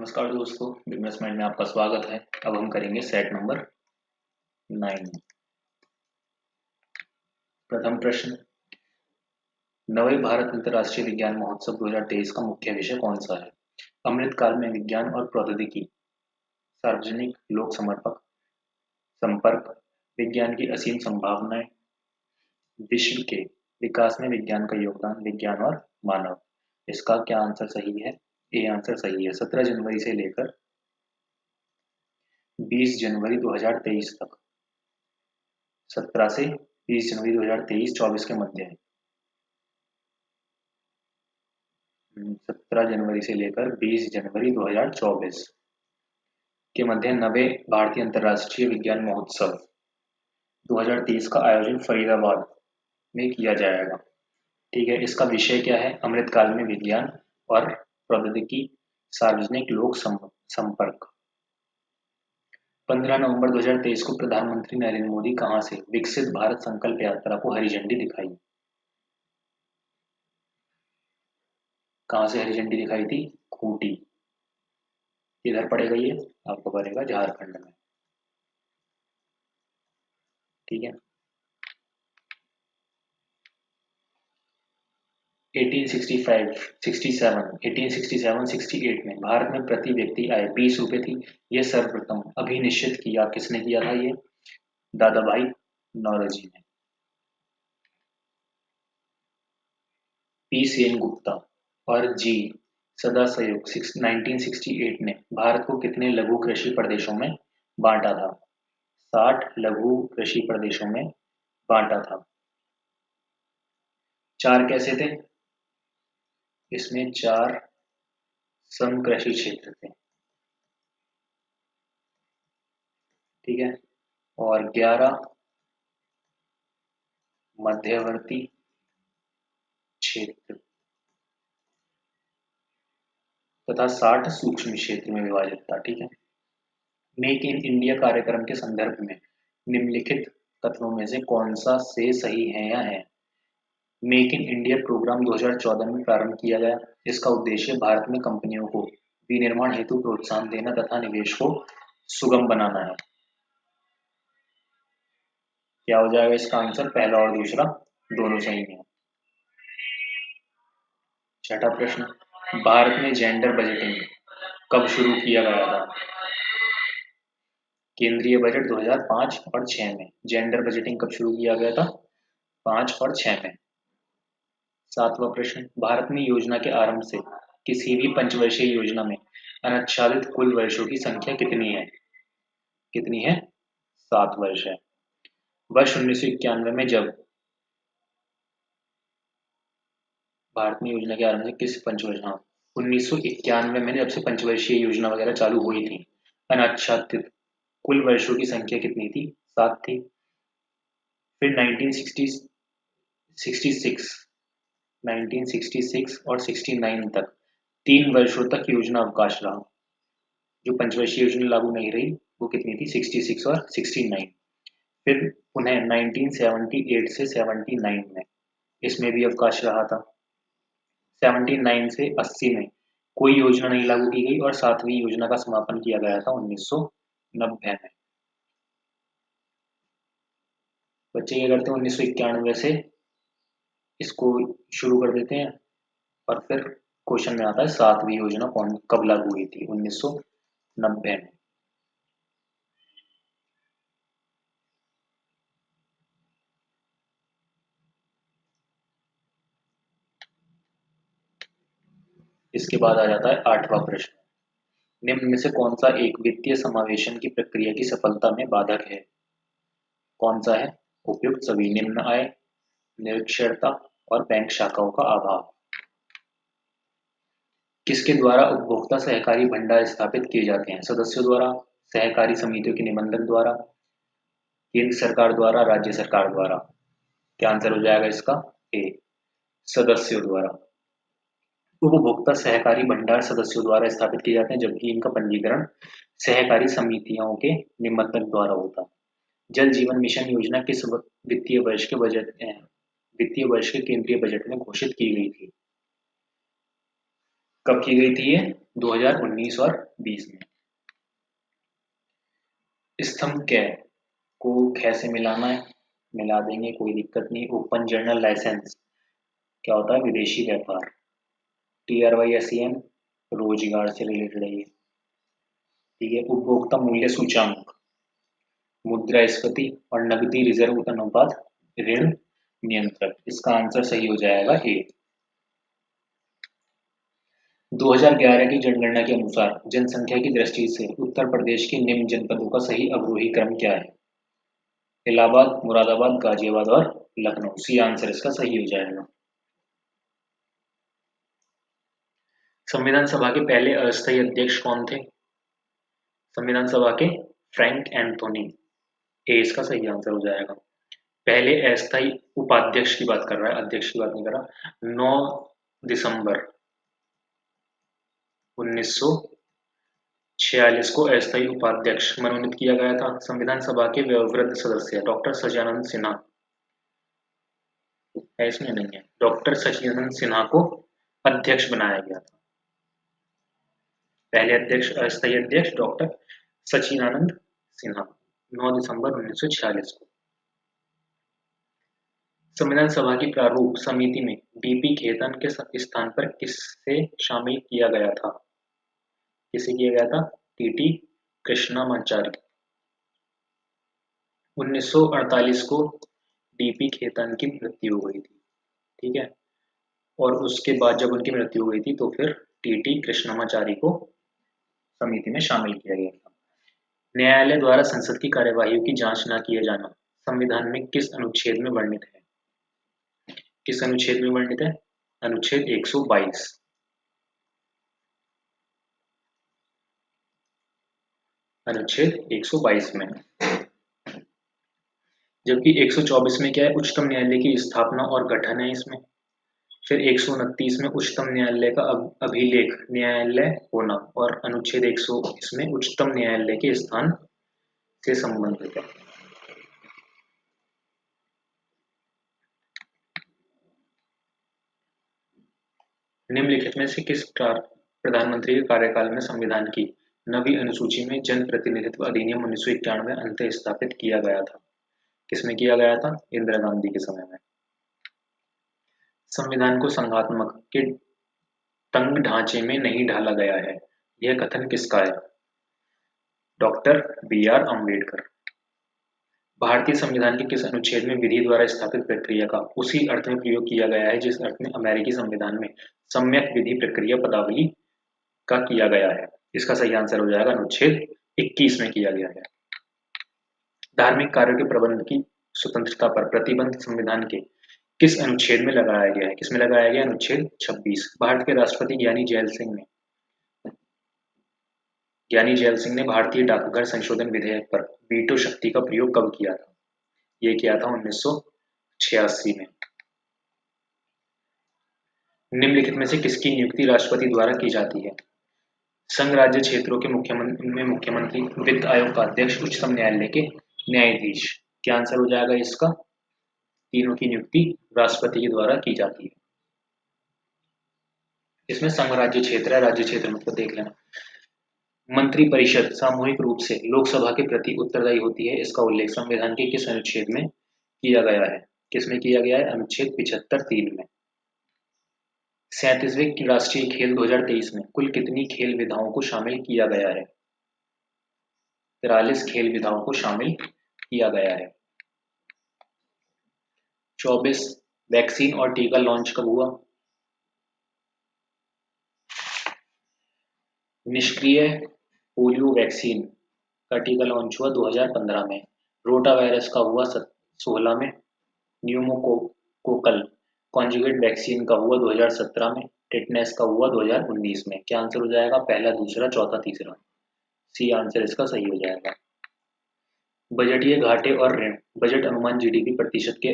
नमस्कार दोस्तों, business mind में आपका स्वागत है। अब हम करेंगे सेट नंबर 9। प्रथम प्रश्न, नवे भारत अंतर्राष्ट्रीय विज्ञान महोत्सव 2023 का मुख्य विषय कौन सा है? अमृतकाल में विज्ञान और प्रौद्योगिकी, सार्वजनिक लोक समर्पक संपर्क, विज्ञान की असीम संभावनाएं, विश्व के विकास में विज्ञान का योगदान, विज्ञान और मानव। इसका क्या आंसर सही है? ए आंसर सही है। 17 जनवरी से लेकर 20 जनवरी 2023 तक। 17 से 20 जनवरी 2023 24 के मध्य है। 17 जनवरी से लेकर 20 जनवरी 2024 के मध्य नवे भारतीय अंतर्राष्ट्रीय विज्ञान महोत्सव 2023 का आयोजन फरीदाबाद में किया जाएगा। ठीक है, इसका विषय क्या है? अमृतकाल में विज्ञान और प्रौद्योगिकी, सार्वजनिक लोक संपर्क। 15 नवंबर 2023 को प्रधानमंत्री नरेंद्र मोदी कहां से विकसित भारत संकल्प यात्रा को हरी झंडी दिखाई? कहां से हरी झंडी दिखाई थी? खूंटी। इधर पड़ेगा, ये आपको पड़ेगा झारखंड में। ठीक है। 1865, 67, 1867, 68 में भारत में प्रति व्यक्ति आय 20 रुपए थी। यह सर्वप्रथम अभिनिश्चित किया किसने किया था? ये दादा भाई नौरोजी ने। पी सेन गुप्ता और जी सदाशेव 1968 ने भारत को कितने लघु कृषि प्रदेशों में बांटा था? 60 लघु कृषि प्रदेशों में बांटा था। 4 कैसे थे? इसमें 4 सम कृषि क्षेत्र थे। ठीक है, और 11 मध्यवर्ती क्षेत्र तथा 60 सूक्ष्म क्षेत्र में विभाजित था। ठीक है। मेक इन इंडिया कार्यक्रम के संदर्भ में निम्नलिखित कथनों में से कौन सा से सही है या है? मेक इन इंडिया प्रोग्राम 2014 में प्रारंभ किया गया। इसका उद्देश्य भारत में कंपनियों को विनिर्माण हेतु प्रोत्साहन देना तथा निवेश को सुगम बनाना है। क्या हो जाएगा इसका आंसर? पहला और दूसरा दोनों सही है। छठा प्रश्न, भारत में जेंडर बजटिंग कब शुरू किया गया था? केंद्रीय बजट 2005 और 6 में। जेंडर बजटिंग कब शुरू किया गया था? 5 और 6 में। सातवां प्रश्न, भारत में योजना के आरंभ से किसी भी पंचवर्षीय योजना में अनाच्छादित कुल वर्षों की संख्या कितनी है? कितनी है? 7 वर्ष है। वर्ष 1991 में जब भारत में योजना के आरंभ से किस पंचवर्ष 1991 में जब से पंचवर्षीय योजना वगैरह चालू हुई थी, अनाच्छादित कुल वर्षों की संख्या कितनी थी? 7 थी। फिर 1966 और 69 तक 3 वर्षों तक योजना अवकाश रहा। जो पंचवर्षीय योजना लागू नहीं रही वो कितनी थी? 66 और 69। फिर उन्हें 1978 से 79 में इसमें भी अवकाश रहा था। 79 से 80 में कोई योजना नहीं लागू की गई और 7वीं योजना का समापन किया गया था 1990 में। बच्चे क्या करते हैं? 1991 से इसको शुरू कर देते हैं और फिर क्वेश्चन में आता है 7वीं योजना कौन कब लागू हुई थी? 1990 में। इसके बाद आ जाता है 8वां प्रश्न, निम्न में से कौन सा एक वित्तीय समावेशन की प्रक्रिया की सफलता में बाधक है? कौन सा है? उपयुक्त सभी, निम्न आय, निरक्षरता और बैंक शाखाओं का अभाव। किसके द्वारा उपभोक्ता सहकारी भंडार स्थापित किए जाते हैं? सदस्यों द्वारा, सहकारी समितियों के निबंधक द्वारा, केंद्र सरकार द्वारा, राज्य सरकार द्वारा। क्या आंसर हो जाएगा इसका? ए, सदस्यों द्वारा। उपभोक्ता सहकारी भंडार सदस्यों द्वारा स्थापित किए जाते हैं, जबकि इनका पंजीकरण सहकारी समितियों के निबंधक द्वारा होता है। जल जीवन मिशन योजना किस वित्तीय वर्ष के केंद्रीय बजट में घोषित की गई थी? कब की गई थी ये? 2019 और 20 में। स्तंभ कै को ख से मिलाना है, मिला देंगे, कोई दिक्कत नहीं। ओपन जर्नल लाइसेंस क्या होता है? विदेशी व्यापार। TRYSEN रोजगार से रिलेटेड है ये, ठीक है। उपभोक्ता मूल्य सूचांक, मुद्रास्फीति और नकदी रिजर्व अनुपात, ऋण नियंत्रक। इसका आंसर सही हो जाएगा ए। 2011 की जनगणना के अनुसार जनसंख्या की दृष्टि से उत्तर प्रदेश के निम्न जनपदों का सही अवरोही क्रम क्या है? इलाहाबाद, मुरादाबाद, गाजियाबाद और लखनऊ। सी आंसर इसका सही हो जाएगा। संविधान सभा के पहले अस्थायी अध्यक्ष कौन थे? संविधान सभा के फ्रैंक एंथोनी। ए इसका सही आंसर हो जाएगा। पहले अस्थायी उपाध्यक्ष की बात कर रहा है, अध्यक्ष की बात नहीं कर रहा। 9 दिसंबर 1946 को अस्थायी उपाध्यक्ष मनोनीत किया गया था। संविधान सभा के वयोवृद्ध सदस्य डॉक्टर सचिदानंद सिन्हा है, इसमें नहीं है। डॉक्टर सचिदानंद सिन्हा को अध्यक्ष बनाया गया था। पहले अध्यक्ष, अस्थायी अध्यक्ष डॉक्टर सचिदानंद सिन्हा, 9 दिसंबर 1946 को। संविधान सभा की प्रारूप समिति में डीपी खेतन के स्थान पर किसे शामिल किया गया था? किसे किया गया था? टीटी कृष्णमाचारी। 1948 को डीपी खेतान की मृत्यु हो गई थी, ठीक है। और उसके बाद जब उनकी मृत्यु हो गई थी तो फिर टीटी कृष्णमाचारी को समिति में शामिल किया गया था। न्यायालय द्वारा संसद की कार्यवाहियों की जांच न किए जाना संविधान में किस अनुच्छेद में वर्णित है? किस अनुच्छेद में वर्णित है? अनुच्छेद 122। अनुच्छेद 122 में। जबकि 124 में क्या है? उच्चतम न्यायालय की स्थापना और गठन है इसमें। फिर 129 में उच्चतम न्यायालय का अभिलेख न्यायालय होना, और अनुच्छेद 100 इसमें उच्चतम न्यायालय के स्थान से संबंधित है। निम्नलिखित में से किस प्रधानमंत्री के कार्यकाल में संविधान की 9वीं अनुसूची में जन प्रतिनिधित्व अधिनियम 1991 अंतः स्थापित किया गया था? किसमें किया गया था? इंदिरा गांधी के समय में। संविधान को संघात्मक के तंग ढांचे में नहीं ढाला गया है, यह कथन किसका है? Doctor BR Ambedkar. भारतीय संविधान के किस अनुच्छेद में विधि द्वारा स्थापित प्रक्रिया का उसी अर्थ में प्रयोग किया गया है जिस अर्थ में अमेरिकी संविधान में सम्यक विधि प्रक्रिया पदावली का किया गया है? इसका सही आंसर हो जाएगा अनुच्छेद 21 में किया गया है। धार्मिक कार्यों के प्रबंध की स्वतंत्रता पर प्रतिबंध संविधान के किस अनुच्छेद में लगाया गया है? किसमें लगाया गया? अनुच्छेद 26। भारत के राष्ट्रपति ज्ञानी जैल सिंह ने भारतीय डाकघर संशोधन विधेयक पर वीटो शक्ति का प्रयोग कब किया था? ये किया था 1986 में। निम्नलिखित में से किसकी नियुक्ति राष्ट्रपति द्वारा की जाती है? संघ राज्य क्षेत्रों के मुख्यमंत्री, वित्त आयोग का अध्यक्ष, उच्चतम न्यायालय के न्यायाधीश। क्या आंसर हो जाएगा इसका? तीनों की नियुक्ति राष्ट्रपति के द्वारा की जाती है। इसमें संघ राज्य क्षेत्र है, राज्य क्षेत्र मतलब देख लेना। मंत्रिपरिषद सामूहिक रूप से लोकसभा के प्रति उत्तरदायी होती है, इसका उल्लेख संविधान के किस अनुच्छेद में किया गया है? किसमें किया गया है? अनुच्छेद 75(3) में। 37वें राष्ट्रीय खेल 2023 में कुल कितनी खेल विधाओं को शामिल किया गया है? 43 खेल विधाओं को शामिल किया गया है। 24 वैक्सीन और टीका लॉन्च कब हुआ? निष्क्रिय पोलियो वैक्सीन का टीका लॉन्च हुआ 2015 में। रोटा वायरस का हुआ 16 में। न्यूमोकोकल कॉन्जुगेट वैक्सीन का हुआ 2017 में। टेटनेस का हुआ 2019 में। क्या आंसर हो जाएगा? पहला, दूसरा, चौथा, तीसरा। सी आंसर इसका सही हो जाएगा। बजटीय घाटे और ऋण बजट अनुमान जीडीपी प्रतिशत के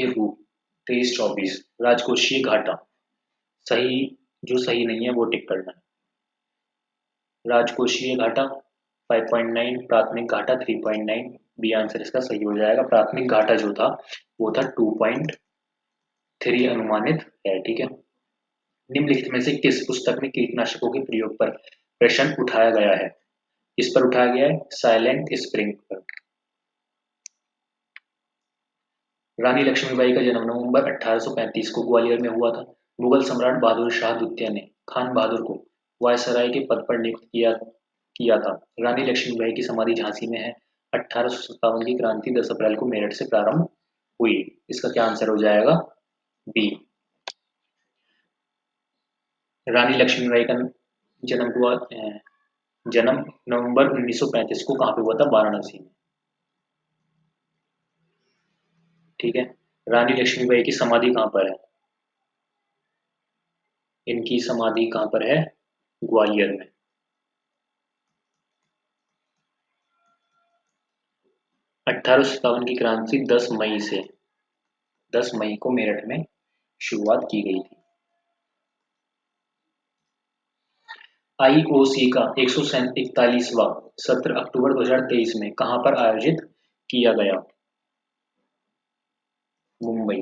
रूप 23-24। राजकोषीय घाटा सही, जो सही नहीं है वो टिक करना है। राजकोषीय घाटा 5.9, प्राथमिक घाटा 3.9। बी आंसर इसका सही हो जाएगा। प्राथमिक घाटा जो था वो था 2.3 अनुमानित है, ठीक है। निम्नलिखित में से किस पुस्तक में कीटनाशकों के प्रयोग पर प्रश्न उठाया गया है? किस पर उठाया गया है? साइलेंट स्प्रिंग पर। रानी लक्ष्मीबाई का जन्म नवंबर 1835 को ग्वालियर में हुआ था। मुगल सम्राट बहादुर शाह द्वितीय ने खान बहादुर को वायसराय के पद पर नियुक्त किया था। रानी लक्ष्मीबाई की समाधि झांसी में है। 1857 की क्रांति 10 अप्रैल को मेरठ से प्रारंभ हुई। इसका क्या आंसर हो जाएगा? बी। रानी लक्ष्मीबाई का जन्म हुआ जन्म नवंबर 1935 को कहाँ पे हुआ था? वाराणसी में। ठीक है। रानी लक्ष्मीबाई की समाधि कहाँ पर है? इनकी समाधि कहाँ पर है? ग्वालियर में। 1857 की क्रांति 10 मई को मेरठ में शुरुआत की गई थी। आईओसी का 141वां सत्र अक्टूबर 2023 में कहाँ पर आयोजित किया गया? मुंबई।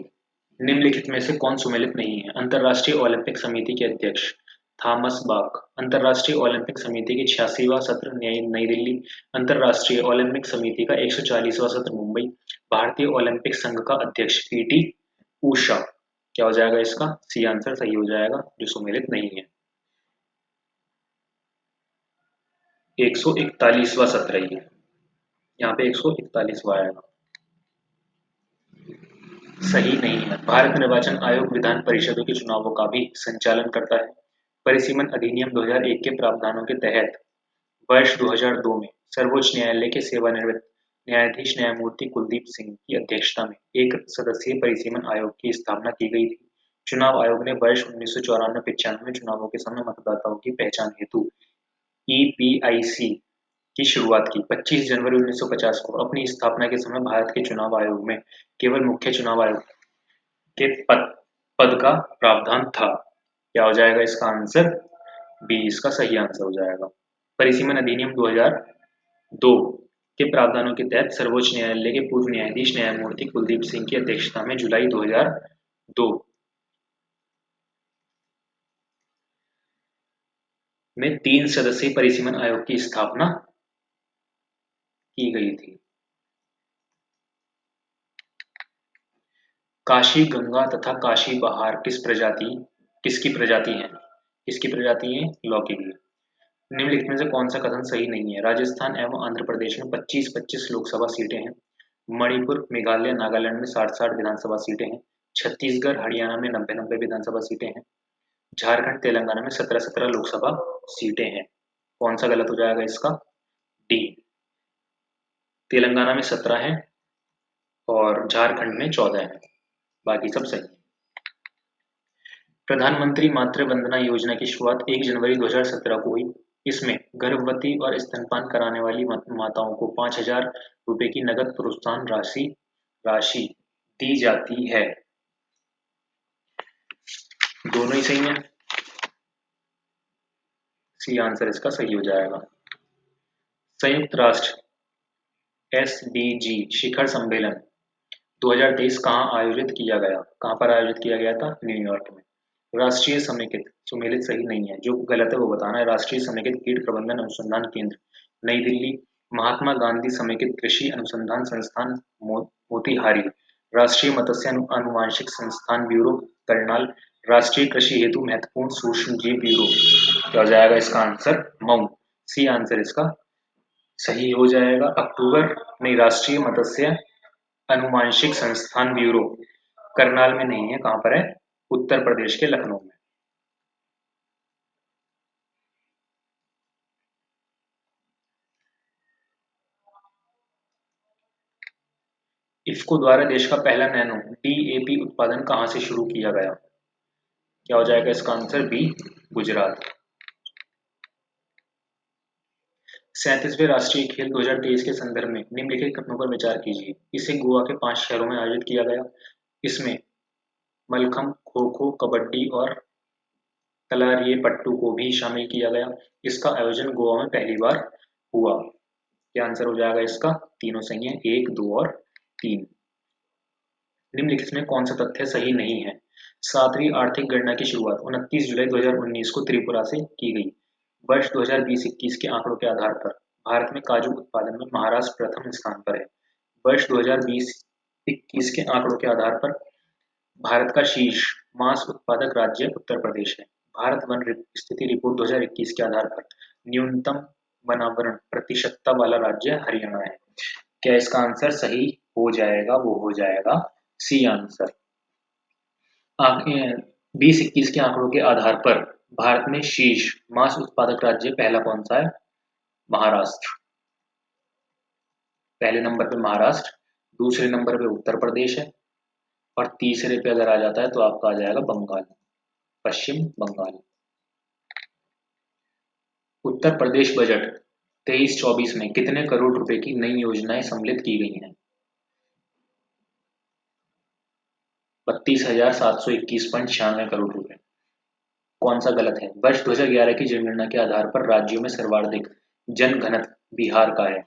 निम्नलिखित में से कौन सुमेलित नहीं है? अंतर्राष्ट्रीय ओलंपिक समिति के अध्यक्ष थॉमस बाक, अंतर्राष्ट्रीय ओलंपिक समिति के 86वां सत्र नई दिल्ली, अंतर्राष्ट्रीय ओलंपिक समिति का 140वां सत्र मुंबई, भारतीय ओलंपिक संघ का अध्यक्ष पीटी उषा। क्या हो जाएगा इसका? सी आंसर सही हो जाएगा, जो सुमेलित नहीं है। 141वां सत्र है ये, यहाँ पे 141वां आएगा। सही नहीं है। भारत निर्वाचन आयोग विधान परिषदों के चुनावों का भी संचालन करता है। परिसीमन अधिनियम 2001 के प्रावधानों के तहत वर्ष 2002 में सर्वोच्च न्यायालय के सेवानिवृत्त न्यायाधीश न्यायमूर्ति कुलदीप सिंह की अध्यक्षता में एक सदस्यीय परिसीमन आयोग की स्थापना की गई थी। चुनाव आयोग ने वर्ष 1994-95 चुनावों के समय मतदाताओं की पहचान हेतु ईपीआईसी की शुरुआत की। 25 जनवरी 1950 को अपनी स्थापना के समय भारत के चुनाव आयोग में केवल मुख्य चुनाव आयोग के पद का प्रावधान था। क्या हो जाएगा इसका आंसर? बी इसका सही आंसर हो जाएगा। परिसीमन अधिनियम 2002 के प्रावधानों के तहत सर्वोच्च न्यायालय के पूर्व न्यायाधीश न्यायमूर्ति कुलदीप सिंह की अध्यक्षता में जुलाई 2002 में 3 सदस्यीय परिसीमन आयोग की स्थापना की गई थी। काशी गंगा तथा काशी बहार किसकी प्रजाति है? किसकी प्रजाति है? लौकी की। निम्नलिखित में से कौन सा कथन सही नहीं है? राजस्थान एवं आंध्र प्रदेश में 25-25 लोकसभा सीटें हैं। मणिपुर, मेघालय, नागालैंड में 60-60 विधानसभा सीटें हैं। छत्तीसगढ़, हरियाणा में 90-90 विधानसभा सीटें हैं। झारखंड, तेलंगाना में 17-17 लोकसभा सीटें हैं। कौन सा गलत हो जाएगा इसका? डी। तेलंगाना में 17 है और झारखंड में 14 है, बाकी सब सही। प्रधानमंत्री मातृ वंदना योजना की शुरुआत 1 जनवरी 2017 को हुई। इसमें गर्भवती और स्तनपान कराने वाली माताओं को 5,000 रुपए की नगद प्रोत्साहन राशि दी जाती है। दोनों ही सही है। सी आंसर इसका सही हो जाएगा। संयुक्त राष्ट्र एसडीजी शिखर सम्मेलन 2023 कहाँ आयोजित किया गया? कहाँ पर आयोजित किया गया था? न्यूयॉर्क में। राष्ट्रीय समेकित सुमेलित सही नहीं है, जो गलत है वो बताना है। राष्ट्रीय समेकित कीट प्रबंधन अनुसंधान केंद्र नई दिल्ली, महात्मा गांधी समेकित कृषि अनुसंधान संस्थान मोतिहारी, राष्ट्रीय मत्स्य अनुवांशिक संस्थान ब्यूरो करनाल, राष्ट्रीय कृषि हेतु महत्वपूर्ण सूक्ष्म जीव ब्यूरो। क्या हो जाएगा इसका आंसर? मऊ। सी आंसर इसका सही हो जाएगा। अक्टूबर में राष्ट्रीय मत्स्य अनुवांशिक संस्थान ब्यूरो करनाल में नहीं है, कहां पर है? उत्तर प्रदेश के लखनऊ में। इफ्को द्वारा देश का पहला नैनो डीएपी उत्पादन कहां से शुरू किया गया? क्या हो जाएगा इसका आंसर? बी गुजरात। 37वें राष्ट्रीय खेल 2023 के संदर्भ में निम्नलिखित कथनों पर विचार कीजिए। इसे गोवा के 5 शहरों में आयोजित किया गया। इसमें मलखम, खो खो, कबड्डी और तलारिये-पट्टू को भी शामिल किया गया। इसका आयोजन गोवा में पहली बार हुआ। क्या आंसर हो जाएगा इसका? तीनों सही है, 1, 2 और 3। निम्नलिखित में कौन सा तथ्य सही नहीं है? सातवीं आर्थिक गणना की शुरुआत 29 जुलाई 2019 को त्रिपुरा से की गई। वर्ष 2020-21 के आंकड़ों के आधार पर भारत में काजू उत्पादन में महाराष्ट्र प्रथम स्थान पर है। वर्ष 2020-21 के आंकड़ों के आधार पर भारत का शीर्ष मांस उत्पादक राज्य उत्तर प्रदेश है। भारत वन स्थिति रिपोर्ट 2021 के आधार पर न्यूनतम वनावरण प्रतिशतता वाला राज्य हरियाणा है। क्या इसका आंसर सही हो जाएगा? वो हो जाएगा सी आंसर। 20-21 के आंकड़ों के आधार पर भारत में शीर्ष मांस उत्पादक राज्य पहला कौन सा है? महाराष्ट्र। पहले नंबर पे महाराष्ट्र, दूसरे नंबर पे उत्तर प्रदेश है और तीसरे पे अगर आ जाता है तो आपका आ जाएगा बंगाल, पश्चिम बंगाल। उत्तर प्रदेश बजट 23-24 में कितने करोड़ रुपए की नई योजनाएं सम्मिलित की गई हैं? 32,721.96 करोड़ रुपए। कौन सा गलत है? वर्ष 2011 की जनगणना के आधार पर राज्यों में सर्वाधिक जनघनत्व बिहार का है।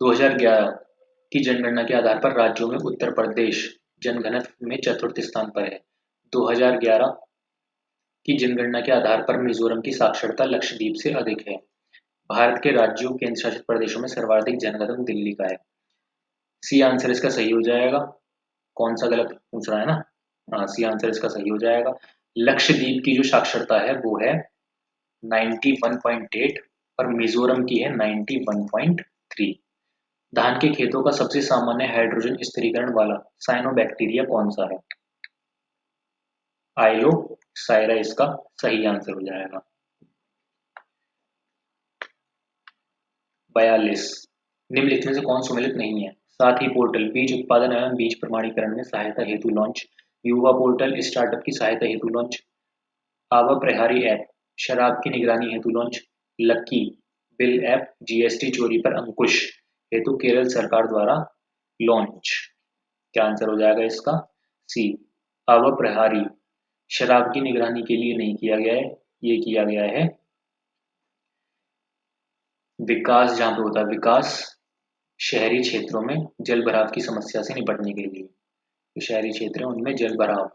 2011 की जनगणना के आधार पर राज्यों में उत्तर प्रदेश जनघनत्व में चतुर्थ स्थान पर है। 2011 की जनगणना के आधार पर मिजोरम की साक्षरता लक्षद्वीप से अधिक है। भारत के राज्यों केंद्र शासित प्रदेशों में सर्वाधिक जनघनत्व दिल्ली का है। सी आंसर इसका सही हो जाएगा। कौन सा गलत पूछ रहा है ना? हाँ, सी आंसर इसका सही हो जाएगा। लक्षद्वीप की जो साक्षरता है वो है 91.8 और मिजोरम की है 91.3। धान के खेतों का सबसे सामान्य हाइड्रोजन स्थिरीकरण वाला साइनोबैक्टीरिया कौन सा है? आइलो साइरा इसका सही आंसर हो जाएगा। 42 निम्नलिखित में से कौन सुमेलित नहीं है? साथी पोर्टल बीज उत्पादन एवं बीज प्रमाणीकरण में सहायता हेतु लॉन्च, युवा पोर्टल स्टार्टअप की सहायता हेतु लॉन्च, आवा प्रहारी ऐप शराब की निगरानी हेतु लॉन्च, लक्की बिल ऐप जीएसटी चोरी पर अंकुश हेतु केरल सरकार द्वारा लॉन्च। क्या आंसर हो जाएगा इसका? सी आवा प्रहारी शराब की निगरानी के लिए नहीं किया गया है, ये किया गया है विकास, जहां पे होता है विकास शहरी क्षेत्रों में जल भराव की समस्या से निपटने के लिए। तो शहरी क्षेत्र है उनमें जल भराव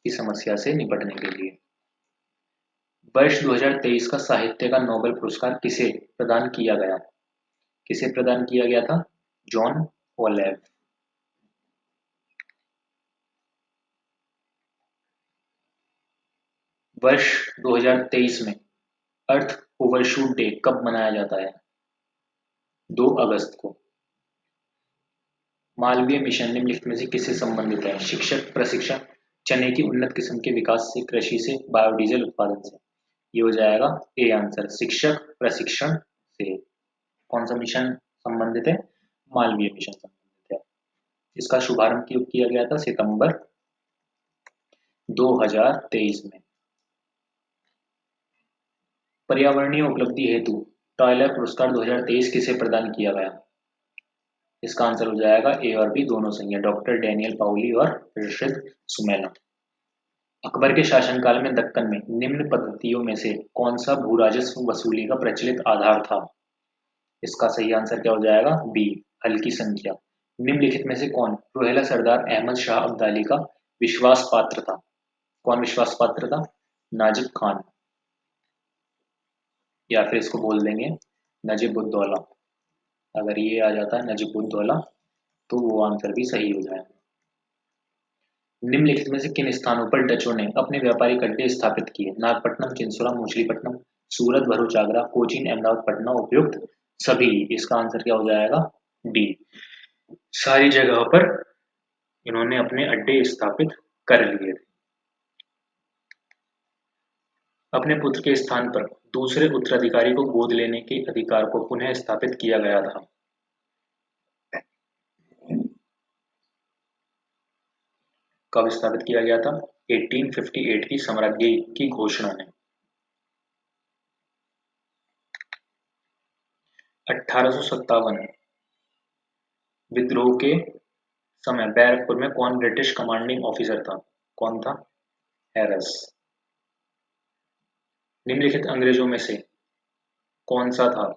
की समस्या से निपटने के लिए। वर्ष 2023 का साहित्य का नोबेल पुरस्कार किसे प्रदान किया गया? किसे प्रदान किया गया था? जॉन ओलेव। वर्ष 2023 में अर्थ ओवरशूट डे कब मनाया जाता है? 2 अगस्त को। मालवीय मिशन निम्नलिखित में से किससे संबंधित है? शिक्षक प्रशिक्षण, चने की उन्नत किस्म के विकास से, कृषि से, बायोडीजल उत्पादन से। ये हो जाएगा ए आंसर, शिक्षक प्रशिक्षण से। कौन सा मिशन संबंधित है? मालवीय मिशन संबंधित है। इसका शुभारंभ किया गया था सितंबर 2023 में। पर्यावरणीय उपलब्धि हेतु टायलर पुरस्कार 2023 किसे प्रदान किया गया? इसका आंसर हो जाएगा ए और बी दोनों सही है, डॉक्टर डैनियल पाउली और रशिद सुमेला। अकबर के शासनकाल में दक्कन में निम्न पद्धतियों में से कौन सा भू राजस्व वसूली का प्रचलित आधार था? इसका सही आंसर क्या हो जाएगा? बी हल्की संख्या। निम्नलिखित में से कौन रोहेला सरदार अहमद शाह अब्दाली का विश्वास पात्र था? कौन विश्वास पात्र था? नाजिब खान, या फिर इसको बोल देंगे नजीब उद दौला। अगर ये आ जाता है नजीब उद दौला तो वो आंसर भी सही हो जाएगा। निम्नलिखित में से किन स्थानों पर डचों ने अपने व्यापारिक अड्डे स्थापित किए? नागपट्टनम, चिंसोला, मछलीपट्टनम, सूरत, भरूच, आगरा, कोचीन, अहमदाबाद, पटना, उपयुक्त सभी। इसका आंसर क्या हो जाएगा? डी सारी जगहों पर इन्होंने अपने अड्डे स्थापित कर लिए थे। अपने पुत्र के स्थान पर दूसरे उत्तराधिकारी को गोद लेने के अधिकार को पुनः स्थापित किया गया था। कब स्थापित किया गया था? 1858 की साम्राज्ञी की घोषणा ने। 1857 विद्रोह के समय बैरकपुर में कौन ब्रिटिश कमांडिंग ऑफिसर था? कौन था? हैरिस। निम्नलिखित अंग्रेजों में से कौन सा था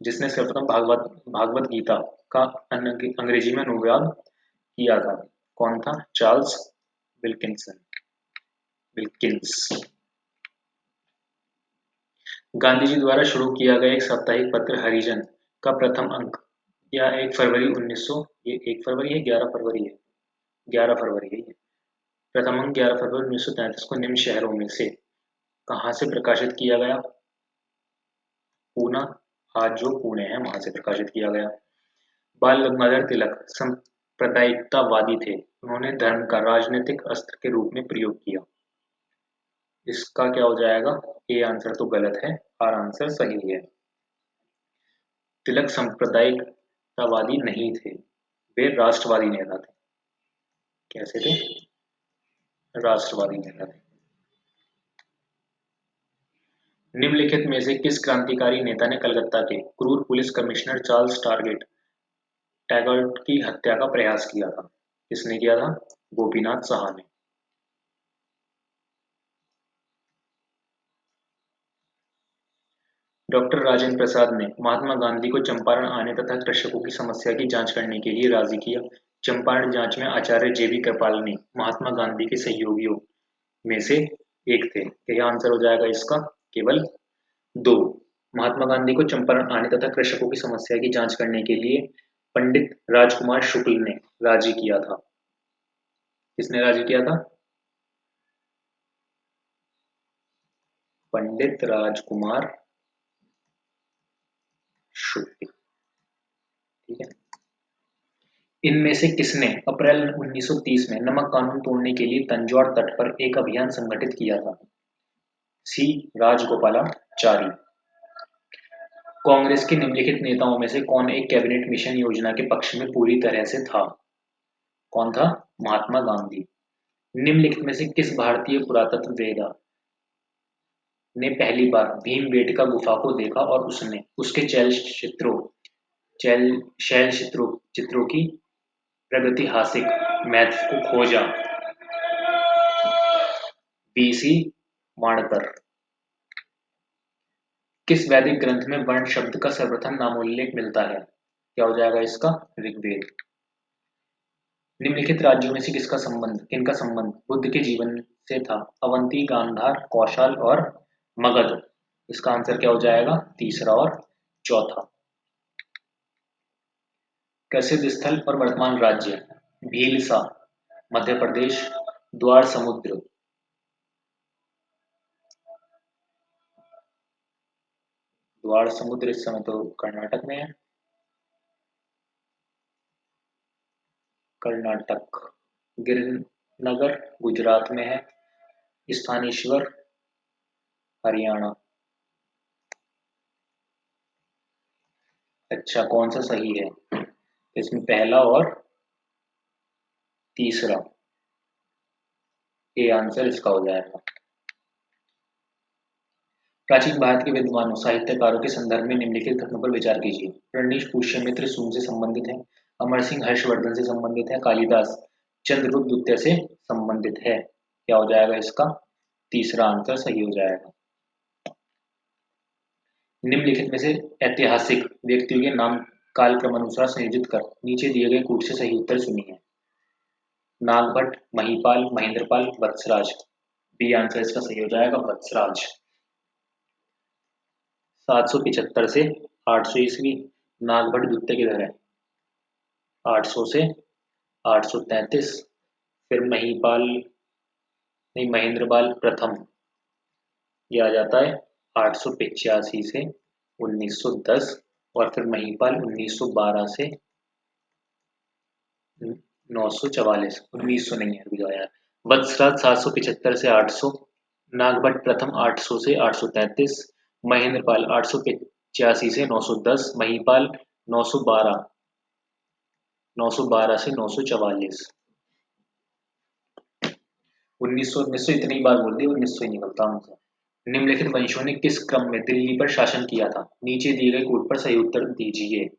जिसने सर्वप्रथम भागवत भागवत गीता का अंग्रेजी में अनुवाद किया था? कौन था? Charles Wilkinson Wilkins. Gandhi ji द्वारा शुरू किया गया एक साप्ताहिक पत्र हरिजन का प्रथम अंक या 1 फरवरी 1900, ये 1 फरवरी है 11 फरवरी है? 11 फरवरी है ये। प्रथम अंक 11 फरवरी 1933 को निम्न शहरों में से कहाँ से प्रकाशित किया गया? पूना, आज जो पुणे है वहां से प्रकाशित किया गया। बाल गंगाधर तिलक सांप्रदायिकतावादी थे, उन्होंने धर्म का राजनीतिक अस्त्र के रूप में प्रयोग किया। इसका क्या हो जाएगा? ए आंसर तो गलत है, आर आंसर सही है। तिलक सांप्रदायिकतावादी नहीं थे, वे राष्ट्रवादी नेता थे। कैसे थे? राष्ट्रवादी नेता थे। निम्नलिखित में से किस क्रांतिकारी नेता ने कलकत्ता के क्रूर पुलिस कमिश्नर चार्ल्स टैगोर की हत्या का प्रयास किया था? किसने किया था? गोपीनाथ साहा ने। डॉक्टर राजेंद्र प्रसाद ने महात्मा गांधी को चंपारण आने तथा कृषकों की समस्या की जांच करने के लिए राजी किया। चंपारण जांच में आचार्य जेबी कृपाल महात्मा गांधी के सहयोगियों में से एक थे। क्या आंसर हो जाएगा इसका? केवल दो। महात्मा गांधी को चंपारण आने तथा कृषकों की समस्या की जांच करने के लिए पंडित राजकुमार शुक्ल ने राजी किया था। किसने राजी किया था? पंडित राजकुमार शुक्ल। ठीक है। इनमें से किसने अप्रैल 1930 में नमक कानून तोड़ने के लिए तंजौर तट पर एक अभियान संगठित किया था? सी राजगोपालाचारी। कांग्रेस के निम्नलिखित नेताओं में से कौन एक कैबिनेट मिशन योजना के पक्ष में पूरी तरह से था? कौन था? महात्मा गांधी। निम्नलिखित में से किस भारतीय पुरातत्ववेत्ता ने पहली बार भीमबेटका गुफा को देखा और उसने उसके शैल चित्रों की प्रागैतिहासिक महत्व को खोजा? बीसी माणकर। किस वैदिक ग्रंथ में वर्ण शब्द का सर्वप्रथम नामोल्लेख मिलता है? क्या हो जाएगा इसका? ऋग्वेद। निम्नलिखित राज्यों में से किनका संबंध बुद्ध के जीवन से था? अवंती, गांधार, कौशल और मगध। इसका आंसर क्या हो जाएगा? तीसरा और चौथा। प्रसिद्ध स्थल और वर्तमान राज्य भीलसा मध्य प्रदेश, द्वार समुद्र इस समय तो कर्नाटक में है। कर्नाटक। गिरनगर गुजरात में है। स्थानेश्वर हरियाणा। अच्छा, कौन सा सही है इसमें? पहला और तीसरा। ए आंसर इसका हो जाएगा। प्राचीन भारत के विद्वानों साहित्यकारों के संदर्भ में निम्नलिखित कथनों पर विचार कीजिए। रणनीश पुष्यमित्र सून से संबंधित है, अमर सिंह हर्षवर्धन से संबंधित है, कालिदास चंद्रगुप्त द्वितीय से संबंधित है। क्या हो जाएगा इसका? तीसरा आंसर सही हो जाएगा। निम्नलिखित में से ऐतिहासिक व्यक्तियों के नाम कालक्रमानुसार संयोजित कर नीचे दिए गए कूट से सही उत्तर चुनिए। नागभट्ट, महीपाल, महेंद्रपाल, वत्सराज। बी आंसर इसका सही हो जाएगा, वत्सराज। 775 से 800 ईस्वी नागभट्ट द्वितीय किधर है? 800 से 833। फिर महीपाल नहीं, महेंद्रपाल प्रथम, ये आ जाता है 885 से 1910। और फिर महीपाल 1912 से 944, 1900 नहीं है, रुक जाओ यार। वत्सराज 775 से 800, नागभट्ट प्रथम 800 से 833, महेंद्रपाल 885 से 910, महीपाल 912 912 से 944। 1900 इतनी बार बोल दिया, 1900 ही निकलता आंसर। निम्नलिखित वंशों ने किस क्रम में दिल्ली पर शासन किया था? नीचे दिए गए कूट पर सही उत्तर दीजिए।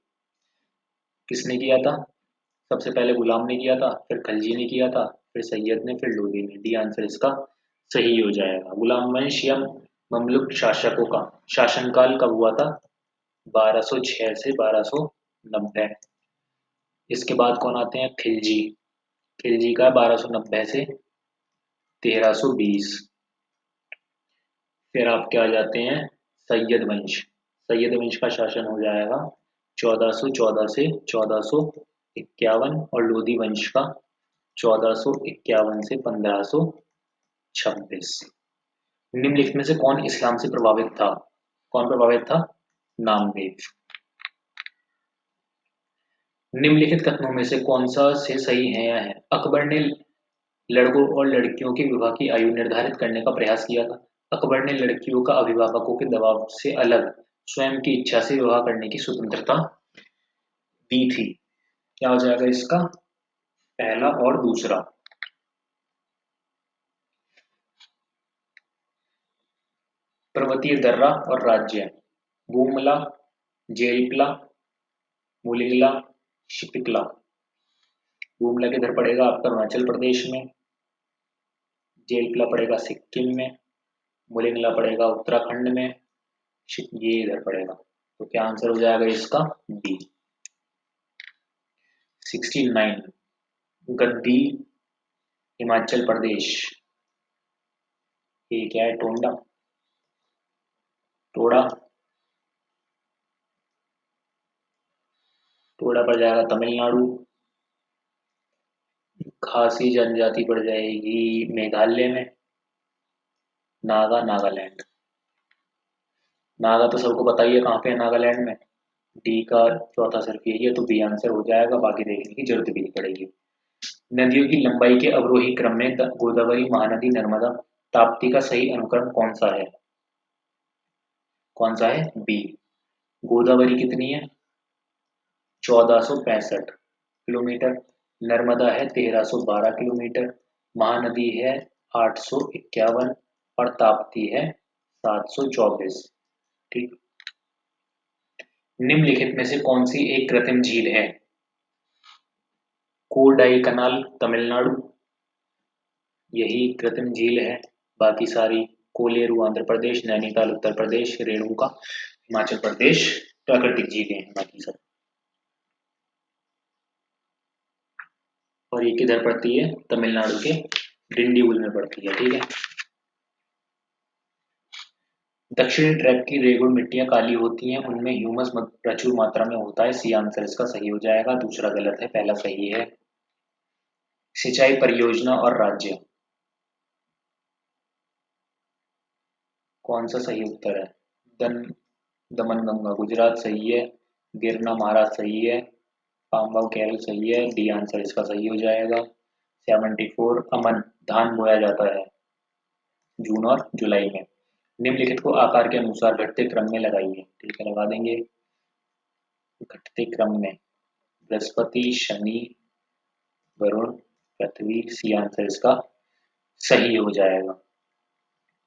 किसने किया था? सबसे पहले गुलाम ने किया था, फिर खलजी ने किया था, फिर सैयद ने, फिर लोधी ने। डी आंसर इसका सही हो जाएगा। गुलाम वंश या ममलुक शासकों का शासनकाल कब हुआ था? 1206 से 1290। इसके बाद कौन आते हैं? खिलजी। खिलजी का 1290 से 1320। फिर आपके आ जाते हैं सैयद वंश। सैयद वंश का शासन हो जाएगा 1414 से 1451, और लोधी वंश का 1451 से 1526। निम्नलिखित में से कौन इस्लाम से प्रभावित था? कौन प्रभावित था? नामदेव। निम्नलिखित कथनों में से कौन सा से सही है या है? अकबर ने लड़कों और लड़कियों के विवाह की आयु निर्धारित करने का प्रयास किया था। अकबर ने लड़कियों का अभिभावकों के दबाव से अलग स्वयं की इच्छा से विवाह करने की स्वतंत्रता दी थी। क्या हो जाएगा इसका? पहला और दूसरा। पर्वतीय दर्रा और राज्य: बूमला, जेलपला, मुलिगला, शिपिकला। बूमला किधर पड़ेगा आपका? अरुणाचल प्रदेश में। जेलपला पड़ेगा सिक्किम में। मुलिगला पड़ेगा उत्तराखंड में। ये इधर पड़ेगा। तो क्या आंसर हो जाएगा इसका? डी। 69, गद्दी, हिमाचल प्रदेश। ये क्या है? टोंडा, टोडा। टोडा पड़ जाएगा तमिलनाडु। खासी जनजाति पड़ जाएगी मेघालय में। नागा, नागालैंड। नागा तो सबको पता ही है कहाँ पे है नागालैंड में। डी का चौथा सिर्फ यही है, तो बी आंसर हो जाएगा, बाकी देखने की जरूरत भी नहीं पड़ेगी। नदियों की लंबाई के अवरोही क्रम में गोदावरी, महानदी, नर्मदा, ताप्ती का सही अनुक्रम कौन सा है? कौन सा है? बी। गोदावरी कितनी है? 1465 किलोमीटर। नर्मदा है 1312 किलोमीटर। महानदी है 851, और ताप्ती है 724। ठीक। निम्नलिखित में से कौन सी एक कृत्रिम झील है? कोडाई कनाल, तमिलनाडु। यही कृत्रिम झील है। बाकी सारी कोलेरू आंध्र प्रदेश, नैनीताल उत्तर प्रदेश, रेणुका हिमाचल प्रदेश प्राकृतिक झीलें हैं बाकी सब। और ये किधर पड़ती है? तमिलनाडु के डिंडीगुल में पड़ती है। ठीक है। दक्षिणी ट्रैप की रेगुड़ मिट्टियां काली होती हैं, उनमें ह्यूमस प्रचुर मात्रा में होता है। सी आंसर इसका सही हो जाएगा, दूसरा गलत है, पहला सही है। सिंचाई परियोजना और राज्य: कौन सा सही उत्तर है? दन दमनगंगा गुजरात सही है। गिरना महाराष्ट्र सही है। पाम्बाव केरल सही है। डी आंसर इसका सही हो जाएगा। 74, अमन, धान बोया जाता है जून और जुलाई में। निम्नलिखित को आकार के अनुसार घटते क्रम में लगाइए। ठीक है, लगा देंगे। घटते क्रम में बृहस्पति, शनि, वरुण, पृथ्वी। सी आंसर इसका सही हो जाएगा।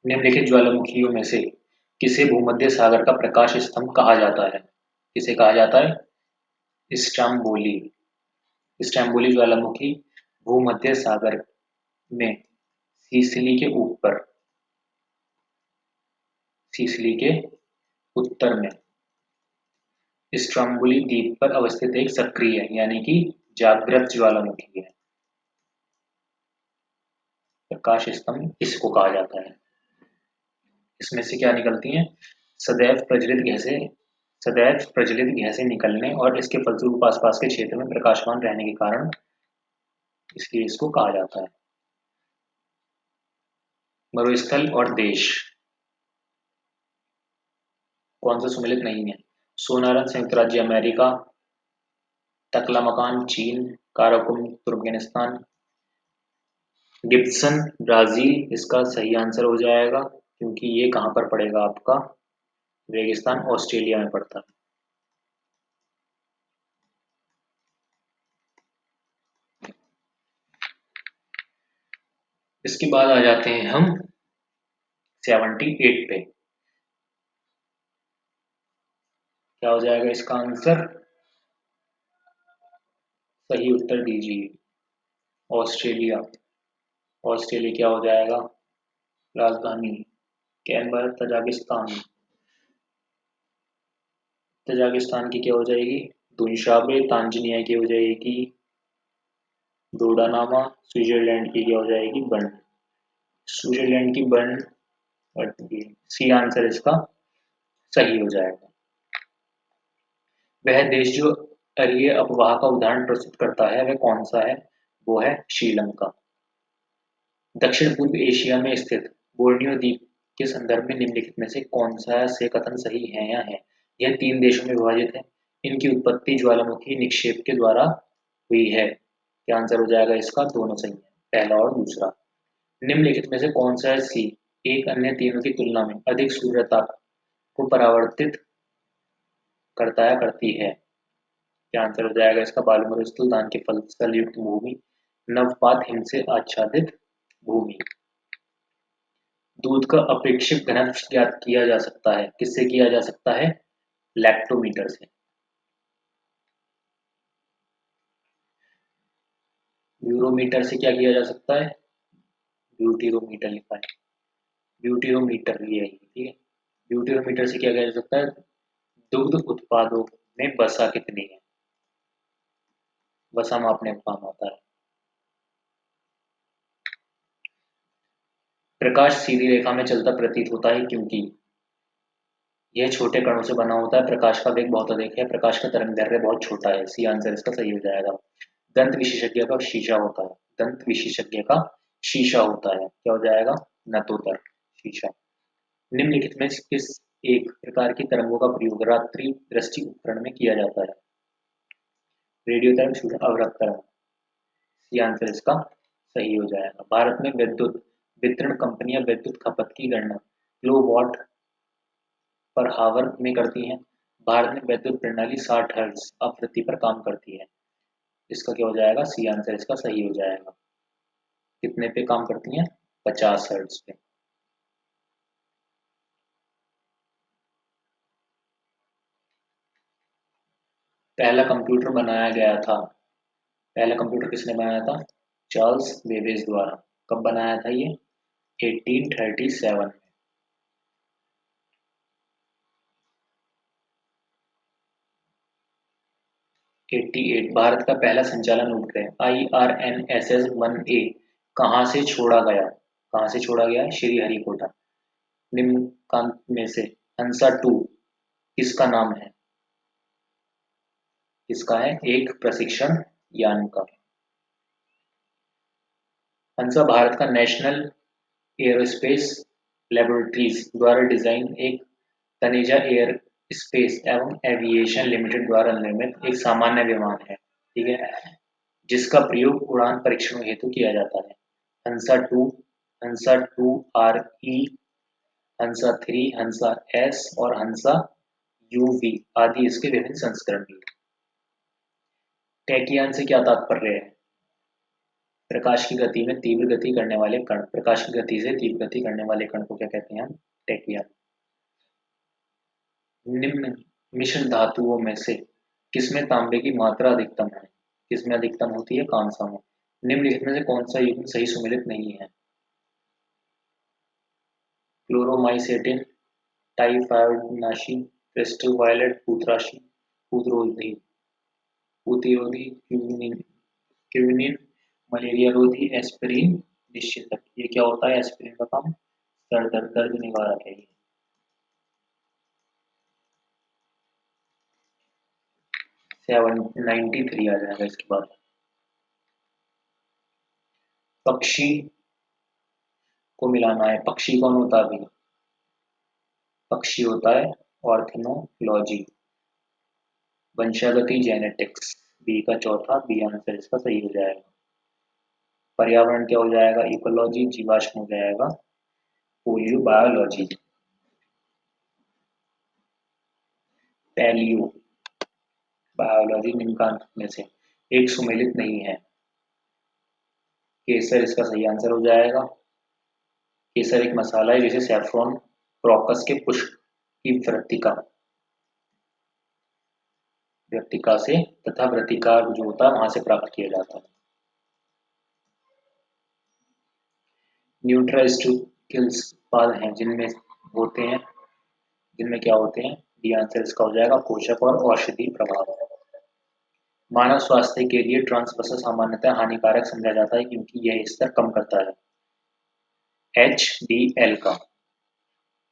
निम्नलिखित ज्वालामुखियों में से किसे भूमध्य सागर का प्रकाश स्तंभ कहा जाता है? किसे कहा जाता है? स्ट्राम्बोली। स्ट्राम्बोली ज्वालामुखी भूमध्य सागर में सिसिली के ऊपर, सिसिली के उत्तर में स्ट्रोम्बोली द्वीप पर अवस्थित एक सक्रिय यानी कि जागृत ज्वालामुखी है। प्रकाश स्तंभ इसको कहा जाता है। इसमें से क्या निकलती हैं? सदैव प्रज्वलित गैसें। सदैव प्रज्वलित गैसें निकलने और इसके फलस्वरूप आसपास के क्षेत्र में प्रकाशमान रहने के कारण इसलिए इसको कहा जाता है। मरुस्थल और देश: कौन सा सुमेलित नहीं है? सोनारन संयुक्त राज्य अमेरिका, तकलामकान चीन, काराकुम तुर्कमेनिस्तान, गिब्सन ब्राजील। इसका सही आंसर हो जाएगा, क्योंकि ये कहाँ पर पड़ेगा आपका? रेगिस्तान ऑस्ट्रेलिया में पड़ता है। इसके बाद आ जाते हैं हम 78 पे। क्या हो जाएगा इसका आंसर? सही उत्तर दीजिए। ऑस्ट्रेलिया। ऑस्ट्रेलिया क्या हो जाएगा? राजधानी कैनबरा, तजाकिस्तान। तजाकिस्तान की क्या हो जाएगी? दुनशाबे। तांजानिया की हो जाएगी डोडानामा। स्विट्जरलैंड की क्या हो जाएगी? बर्न। स्विट्जरलैंड की बर्न। और सी आंसर इसका सही हो जाएगा। वह देश जो अरीय अफवाह का उदाहरण प्रस्तुत करता है वह कौन सा है? वो है श्रीलंका। दक्षिण पूर्व एशिया में स्थित बोर्नियो द्वीप के संदर्भ में निम्नलिखित में से कौन सा से कथन सही है या है? यह 3 देशों में विभाजित है। इनकी उत्पत्ति ज्वालामुखी निक्षेप के द्वारा हुई है। क्या आंसर हो जाएगा इसका? दोनों सही है, पहला और दूसरा। निम्नलिखित में से कौन सा है सी एक अन्य तीनों की तुलना में अधिक सूर्यताप को परावर्तित करता या करती है? क्या आंसर हो जाएगा इसका? बालू मरुस्थल, धान के फसल युक्त भूमि, नवपात, हिम से आच्छादित भूमि। दूध का अपेक्षित घनत्व ज्ञात किया जा सकता है, किससे किया जा सकता है? लैक्टोमीटर से। ब्यूरोमीटर से क्या किया जा सकता है? ब्यूटीरोमीटर लिखा है, ब्यूटीरोमीटर ये है, ठीक है। ब्यूटीरोमीटर से क्या किया जा सकता है? दुग्ध उत्पादों में वसा कितनी है, वसा मापने का काम आता है। प्रकाश सीधी रेखा में चलता प्रतीत होता है क्योंकि यह छोटे कणों से बना होता है, प्रकाश का वेग बहुत अधिक है, प्रकाश का तरंगदैर्घ्य बहुत छोटा है। सी आंसर इसका सही हो जाएगा। दंत विशेषज्ञ का शीशा होता है, दंत विशेषज्ञ का शीशा होता है, क्या हो जाएगा? नतोदर, शीशा। निम्नलिखित में किस एक प्रकार की तरंगों का प्रयोग रात्रि दृष्टि उपकरण में किया जाता है? रेडियो तरंग, सूर्य अवरक्त तरंग। सी आंसर इसका सही हो जाएगा। भारत में विद्युत वितरण कंपनियां विद्युत खपत की गणना किलोवाट पर हावर में करती हैं। भारत में वैद्युत प्रणाली 60 हर्ट्ज आवृत्ति पर काम करती है। इसका क्या हो जाएगा? सी आंसर इसका सही हो जाएगा। कितने पे काम करती हैं? 50 हर्ट्ज पे। पहला कंप्यूटर बनाया गया था, पहला कंप्यूटर किसने बनाया था? चार्ल्स बेबेज द्वारा। कब बनाया था ये? 1837 में। 88। भारत का पहला संचालन उपग्रह IRNSS 1A कहाँ से छोड़ा गया? कहाँ से छोड़ा गया? श्रीहरिकोटा। निम्नलिखित में से हंसा 2 किसका नाम है? किसका है? एक प्रशिक्षण यान का। हंसा भारत का नेशनल एयरोस्पेस लैबोरेटरीज द्वारा डिजाइन एक तनेजा एयर स्पेस एवं एविएशन लिमिटेड द्वारा निर्मित एक सामान्य विमान है, ठीक है, जिसका प्रयोग उड़ान परीक्षणों हेतु किया जाता है। हंसा 2, हंसा 2RE, हंसा 3, हंसा S और हंसा UV आदि इसके विभिन्न संस्करण भी। टैकियान से क्या तात्पर्य है? प्रकाश की गति में तीव्र गति करने वाले कण, प्रकाश की गति से तीव्र गति करने वाले कण को क्या कहते हैं हम? टैकियन। निम्न मिश्र धातुओं में से किसमें तांबे की मात्रा अधिकतम है? किसमें अधिकतम होती है? कांसा में। निम्नलिखित में से कौन सा युग्म सही सुमेलित नहीं है? क्लोरोमाइसेटिन, टाइफाइडनाशी, क्रिस्टल वायलेट, पूतराशी, पूतरोधी, पूतिरोधी, क्यूनिन, मलेरिया रोधी, एस्पिरिन, निश्चितक। ये क्या होता है? एस्पिरिन का काम सर दर्द, दर्द निवारक है ये। 93 आ जाएगा इसके बाद। पक्षी को मिलाना है, पक्षी कौन होता है अभी? पक्षी होता है ऑर्थिनोलॉजी। वंशागति जेनेटिक्स, बी का चौथा, बी आंसर इसका सही हो जाएगा। पर्यावरण क्या हो जाएगा? इकोलॉजी। जीवाश्म हो जाएगा पोलियो बायोलॉजी। पैलियो बायोलॉजी निम्नलिखित में से एक सुमेलित नहीं है। केसर इसका सही आंसर हो जाएगा। केसर एक मसाला है जिसे सैफरॉन क्रोकस के पुष्प की वृत्तिका से तथा वृत्तिका जो होता है वहां से प्राप्त किया जाता है। न्यूट्रास्यूटिकल्स उत्पाद हैं जिनमें होते हैं, जिनमें क्या होते हैं? डी आंसर इसका हो जाएगा पोषक और औषधि प्रभाव। मानव स्वास्थ्य के लिए ट्रांस वसा सामान्यतः हानिकारक समझा जाता है क्योंकि यह स्तर कम करता है। HDL का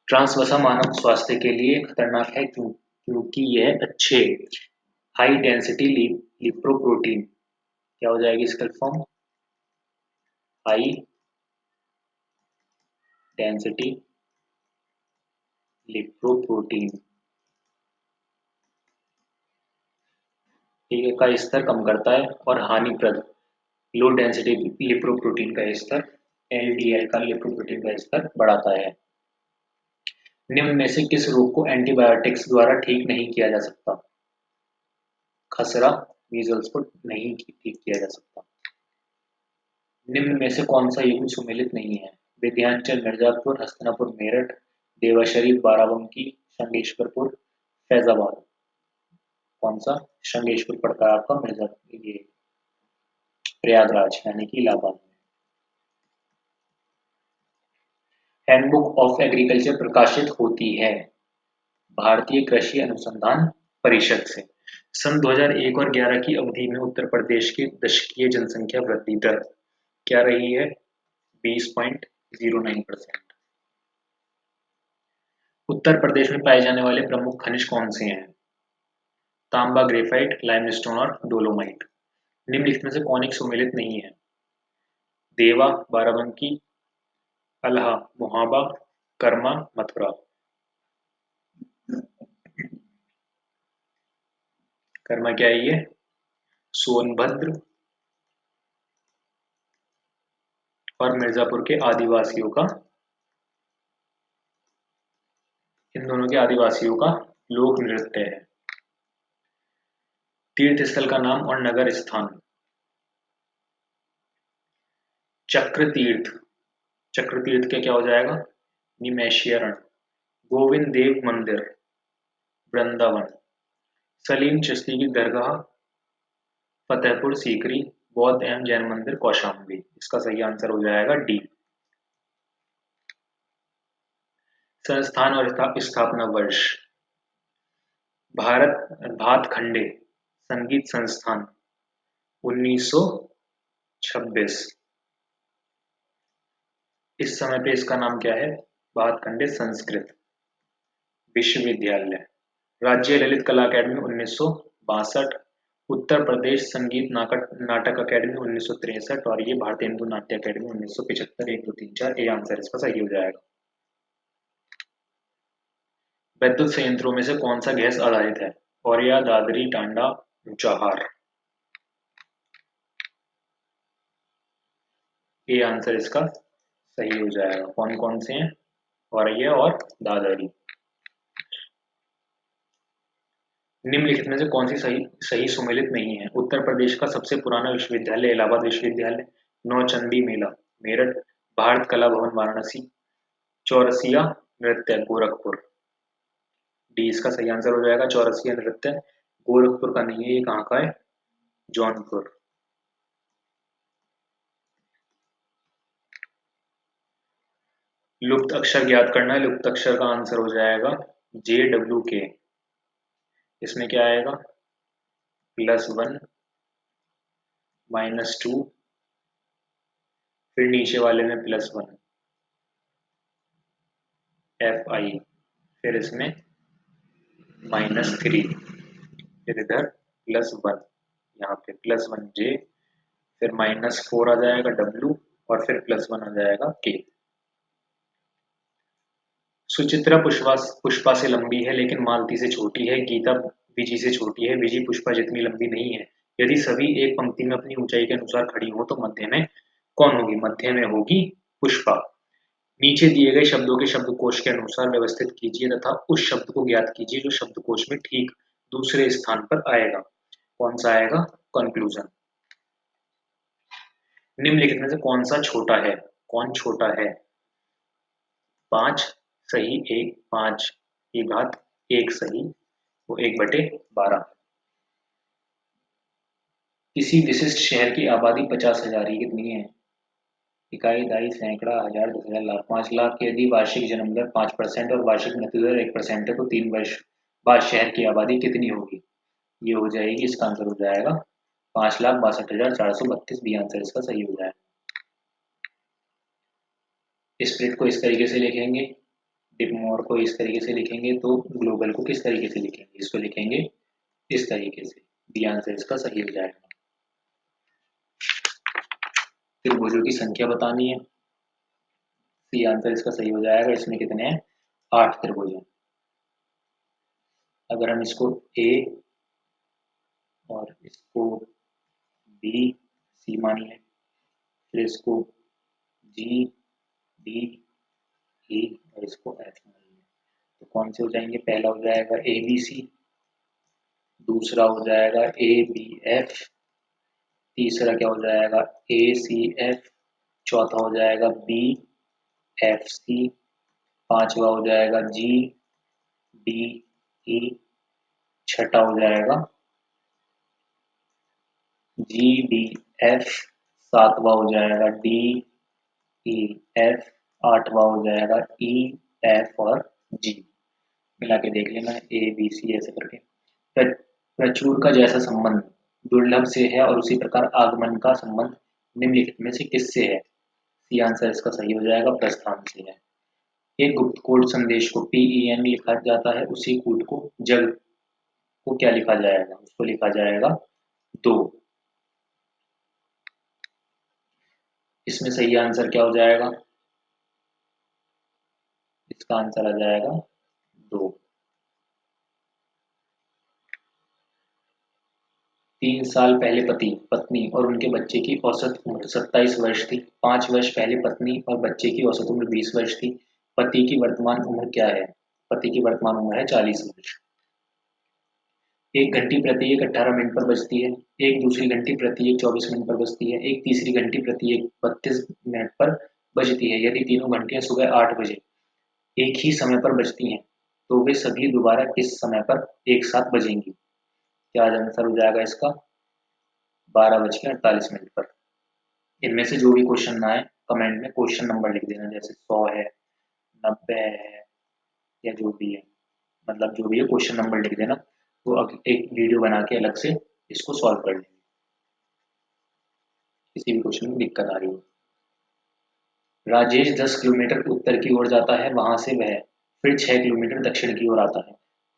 ट्रांस वसा मानव स्वास्थ्य के लिए खतरनाक है क्योंकि यह अच्छे हाई डेंसिटी लिपोप्रोटीन, क्या हो जाएगी इसका फॉर्म, हाई डेंसिटी लिपोप्रोटीन, ठीक है, का स्तर कम करता है और हानिप्रद लो डेंसिटी लिपोप्रोटीन का स्तर LDL का लिपोप्रोटीन का स्तर बढ़ाता है। निम्न में से किस रोग को एंटीबायोटिक्स द्वारा ठीक नहीं किया जा सकता? खसरा, मीजल्स को नहीं ठीक किया जा सकता। निम्न में से कौन सा युग्म सुमेलित नहीं है? विंध्याचल, मिर्जापुर, हस्तिनापुर, मेरठ, देवा शरीफ, बाराबंकी, शंखेश्वरपुर, फैजाबाद। कौन सा? शंखेश्वर पड़ता है आपका मिर्जापुर, ये प्रयागराज यानी कि इलाहाबाद में। हैंडबुक ऑफ एग्रीकल्चर प्रकाशित होती है भारतीय कृषि अनुसंधान परिषद से। सन 2001 और 11 की अवधि में उत्तर प्रदेश की दशकीय जनसंख्या वृद्धि दर क्या रही है? 20.09%। उत्तर प्रदेश में पाए जाने वाले प्रमुख खनिज कौन से हैं? तांबा, ग्रेफाइट, लाइमस्टोन और डोलोमाइट। निम्नलिखित में से कौन एक सुमेलित नहीं है? देवा, बाराबंकी, अल्हा, मोहाबा, कर्मा, मथुरा। कर्मा क्या है ये? सोनभद्र और मिर्जापुर के आदिवासियों का, इन दोनों के आदिवासियों का लोक नृत्य है। तीर्थ स्थल का नाम और नगर स्थान। चक्र तीर्थ, चक्र तीर्थ का क्या हो जाएगा? निमैश्यरण। गोविंद देव मंदिर, वृंदावन। सलीम चिश्ती की दरगाह, फतेहपुर सीकरी। बौद्ध एवं जैन मंदिर, कौशाम्बी। इसका सही आंसर हो जाएगा डी। संस्थान और स्थापना वर्ष। भारत भातखंडे संगीत संस्थान, 1926। इस समय पे इसका नाम क्या है? भातखंडे संस्कृत विश्वविद्यालय। राज्य ललित कला अकादमी, 1962। उत्तर प्रदेश संगीत नाटक अकादमी, 1963। और ये भारतीय हिंदू नाट्य अकादमी, 1975। 1 2 3 4 ए आंसर इसका सही हो जाएगा। विद्युत संयंत्रों में से कौन सा गैस आधारित है? कोरिया, दादरी, टांडा, ऊंचाहार। ये आंसर इसका सही हो जाएगा। कौन कौन से हैं? कोरिया और दादरी। निम्नलिखित में से कौन सी सही सही सुमेलित नहीं है? उत्तर प्रदेश का सबसे पुराना विश्वविद्यालय इलाहाबाद विश्वविद्यालय, नौचंदी मेला मेरठ, भारत कला भवन वाराणसी, चौरसिया नृत्य गोरखपुर। डी इसका सही आंसर हो जाएगा। चौरसिया नृत्य गोरखपुर का नहीं है, ये कहाँ का है? जौनपुर। लुप्त अक्षर ज्ञात करना है। लुप्त अक्षर का आंसर हो जाएगा JWK। इसमें क्या आएगा? +1 -2, फिर नीचे वाले में +1 FI, फिर इसमें -3, फिर इधर +1, यहाँ पे +1 J, फिर -4 आ जाएगा W, और फिर +1 आ जाएगा K। सुचित्रा पुष्पा से लंबी है लेकिन मालती से छोटी है। गीता विजी से छोटी है। विजी पुष्पा जितनी लंबी नहीं है। यदि सभी एक पंक्ति में अपनी ऊंचाई के अनुसार खड़ी हो तो मध्य में कौन होगी? मध्य में होगी पुष्पा। नीचे दिए गए शब्दों के शब्दकोश के अनुसार व्यवस्थित कीजिए तथा उस शब्द को ज्ञात कीजिए जो शब्दकोश में ठीक दूसरे स्थान पर आएगा। कौन सा आएगा? कंक्लूजन। निम्नलिखित में से कौन सा छोटा है? कौन छोटा है? 5 सही, 1 5 की घात 1 सही, वो 1/12। किसी विशिष्ट शहर की आबादी 50,000 ही कितनी है? इकाई, दहाई, सैकड़ा, हजार, 10,000, लाख। 5 लाख की यदि वार्षिक जन्म दर 5% और वार्षिक मृत्यु दर 1% है तो 3 वर्ष बाद शहर की आबादी कितनी होगी? ये हो जाएगी, इसका आंसर हो जाएगा 5,62,432। बी आंसर इसका सही हो जाएगा। स्प्लिट को इस तरीके से लिखेंगे, डिमोर को इस तरीके से लिखेंगे, तो ग्लोबल को किस तरीके से लिखेंगे? इसको लिखेंगे इस तरीके से। बी आंसर इसका सही हो जाएगा। त्रिभुजों की संख्या बतानी है। सी आंसर इसका सही हो जाएगा। इसमें कितने हैं? 8 त्रिभुज हैं। अगर हम इसको ए और इसको बी सी मानिए, फिर इसको जी डी ई और इसको एफ मानिए, तो कौन से हो जाएंगे? पहला हो जाएगा ए बी सी, दूसरा हो जाएगा ए बी एफ, तीसरा क्या हो जाएगा? ए सी एफ, चौथा हो जाएगा बी एफ सी, पांचवा हो जाएगा जी डी ई, छठा हो जाएगा जी डी एफ, सातवां हो जाएगा डी ई एफ, आठवां हो जाएगा ई एफ और जी। मिला के देख लेना, ए बी सी ऐसे करके। प्रचुर का जैसा संबंध दुर्लभ से है और उसी प्रकार आगमन का संबंध निम्नलिखित में से किससे है? सी आंसर इसका सही हो जाएगा, प्रस्थान से है। एक गुप्त कोड संदेश को PEN लिखा जाता है, उसी कोड को जग को क्या लिखा जाएगा? उसको लिखा जाएगा 2। इसमें सही आंसर क्या हो जाएगा? इसका आंसर आ जाएगा 2। 3 साल पहले पति पत्नी और उनके बच्चे की औसत उम्र 27 वर्ष थी। 5 वर्ष पहले पत्नी और बच्चे की औसत उम्र 20 वर्ष थी। पति की वर्तमान उम्र क्या है? पति की वर्तमान उम्र है 40 वर्ष। एक घंटी प्रति एक 18 मिनट पर बजती है, एक दूसरी घंटी प्रति एक 24 मिनट पर बजती है, एक तीसरी घंटी प्रति एक 32 मिनट पर बजती है। यदि तीनों घंटियां सुबह 8 बजे एक ही समय पर बजती हैं, तो वे सभी दोबारा किस समय पर एक साथ बजेंगी? क्या आंसर हो जाएगा इसका? 12:48 पर। इनमें से जो भी क्वेश्चन ना आए, कमेंट में क्वेश्चन नंबर लिख देना, जैसे 100 है, 90 है, या जो भी है, मतलब जो भी है क्वेश्चन नंबर लिख देना, तो अब एक वीडियो बना के अलग से इसको सॉल्व कर लेंगे, किसी भी क्वेश्चन में दिक्कत आ रही हो। राजेश 10 किलोमीटर उत्तर की ओर जाता है, वहां से वह फिर 6 किलोमीटर दक्षिण की ओर आता है,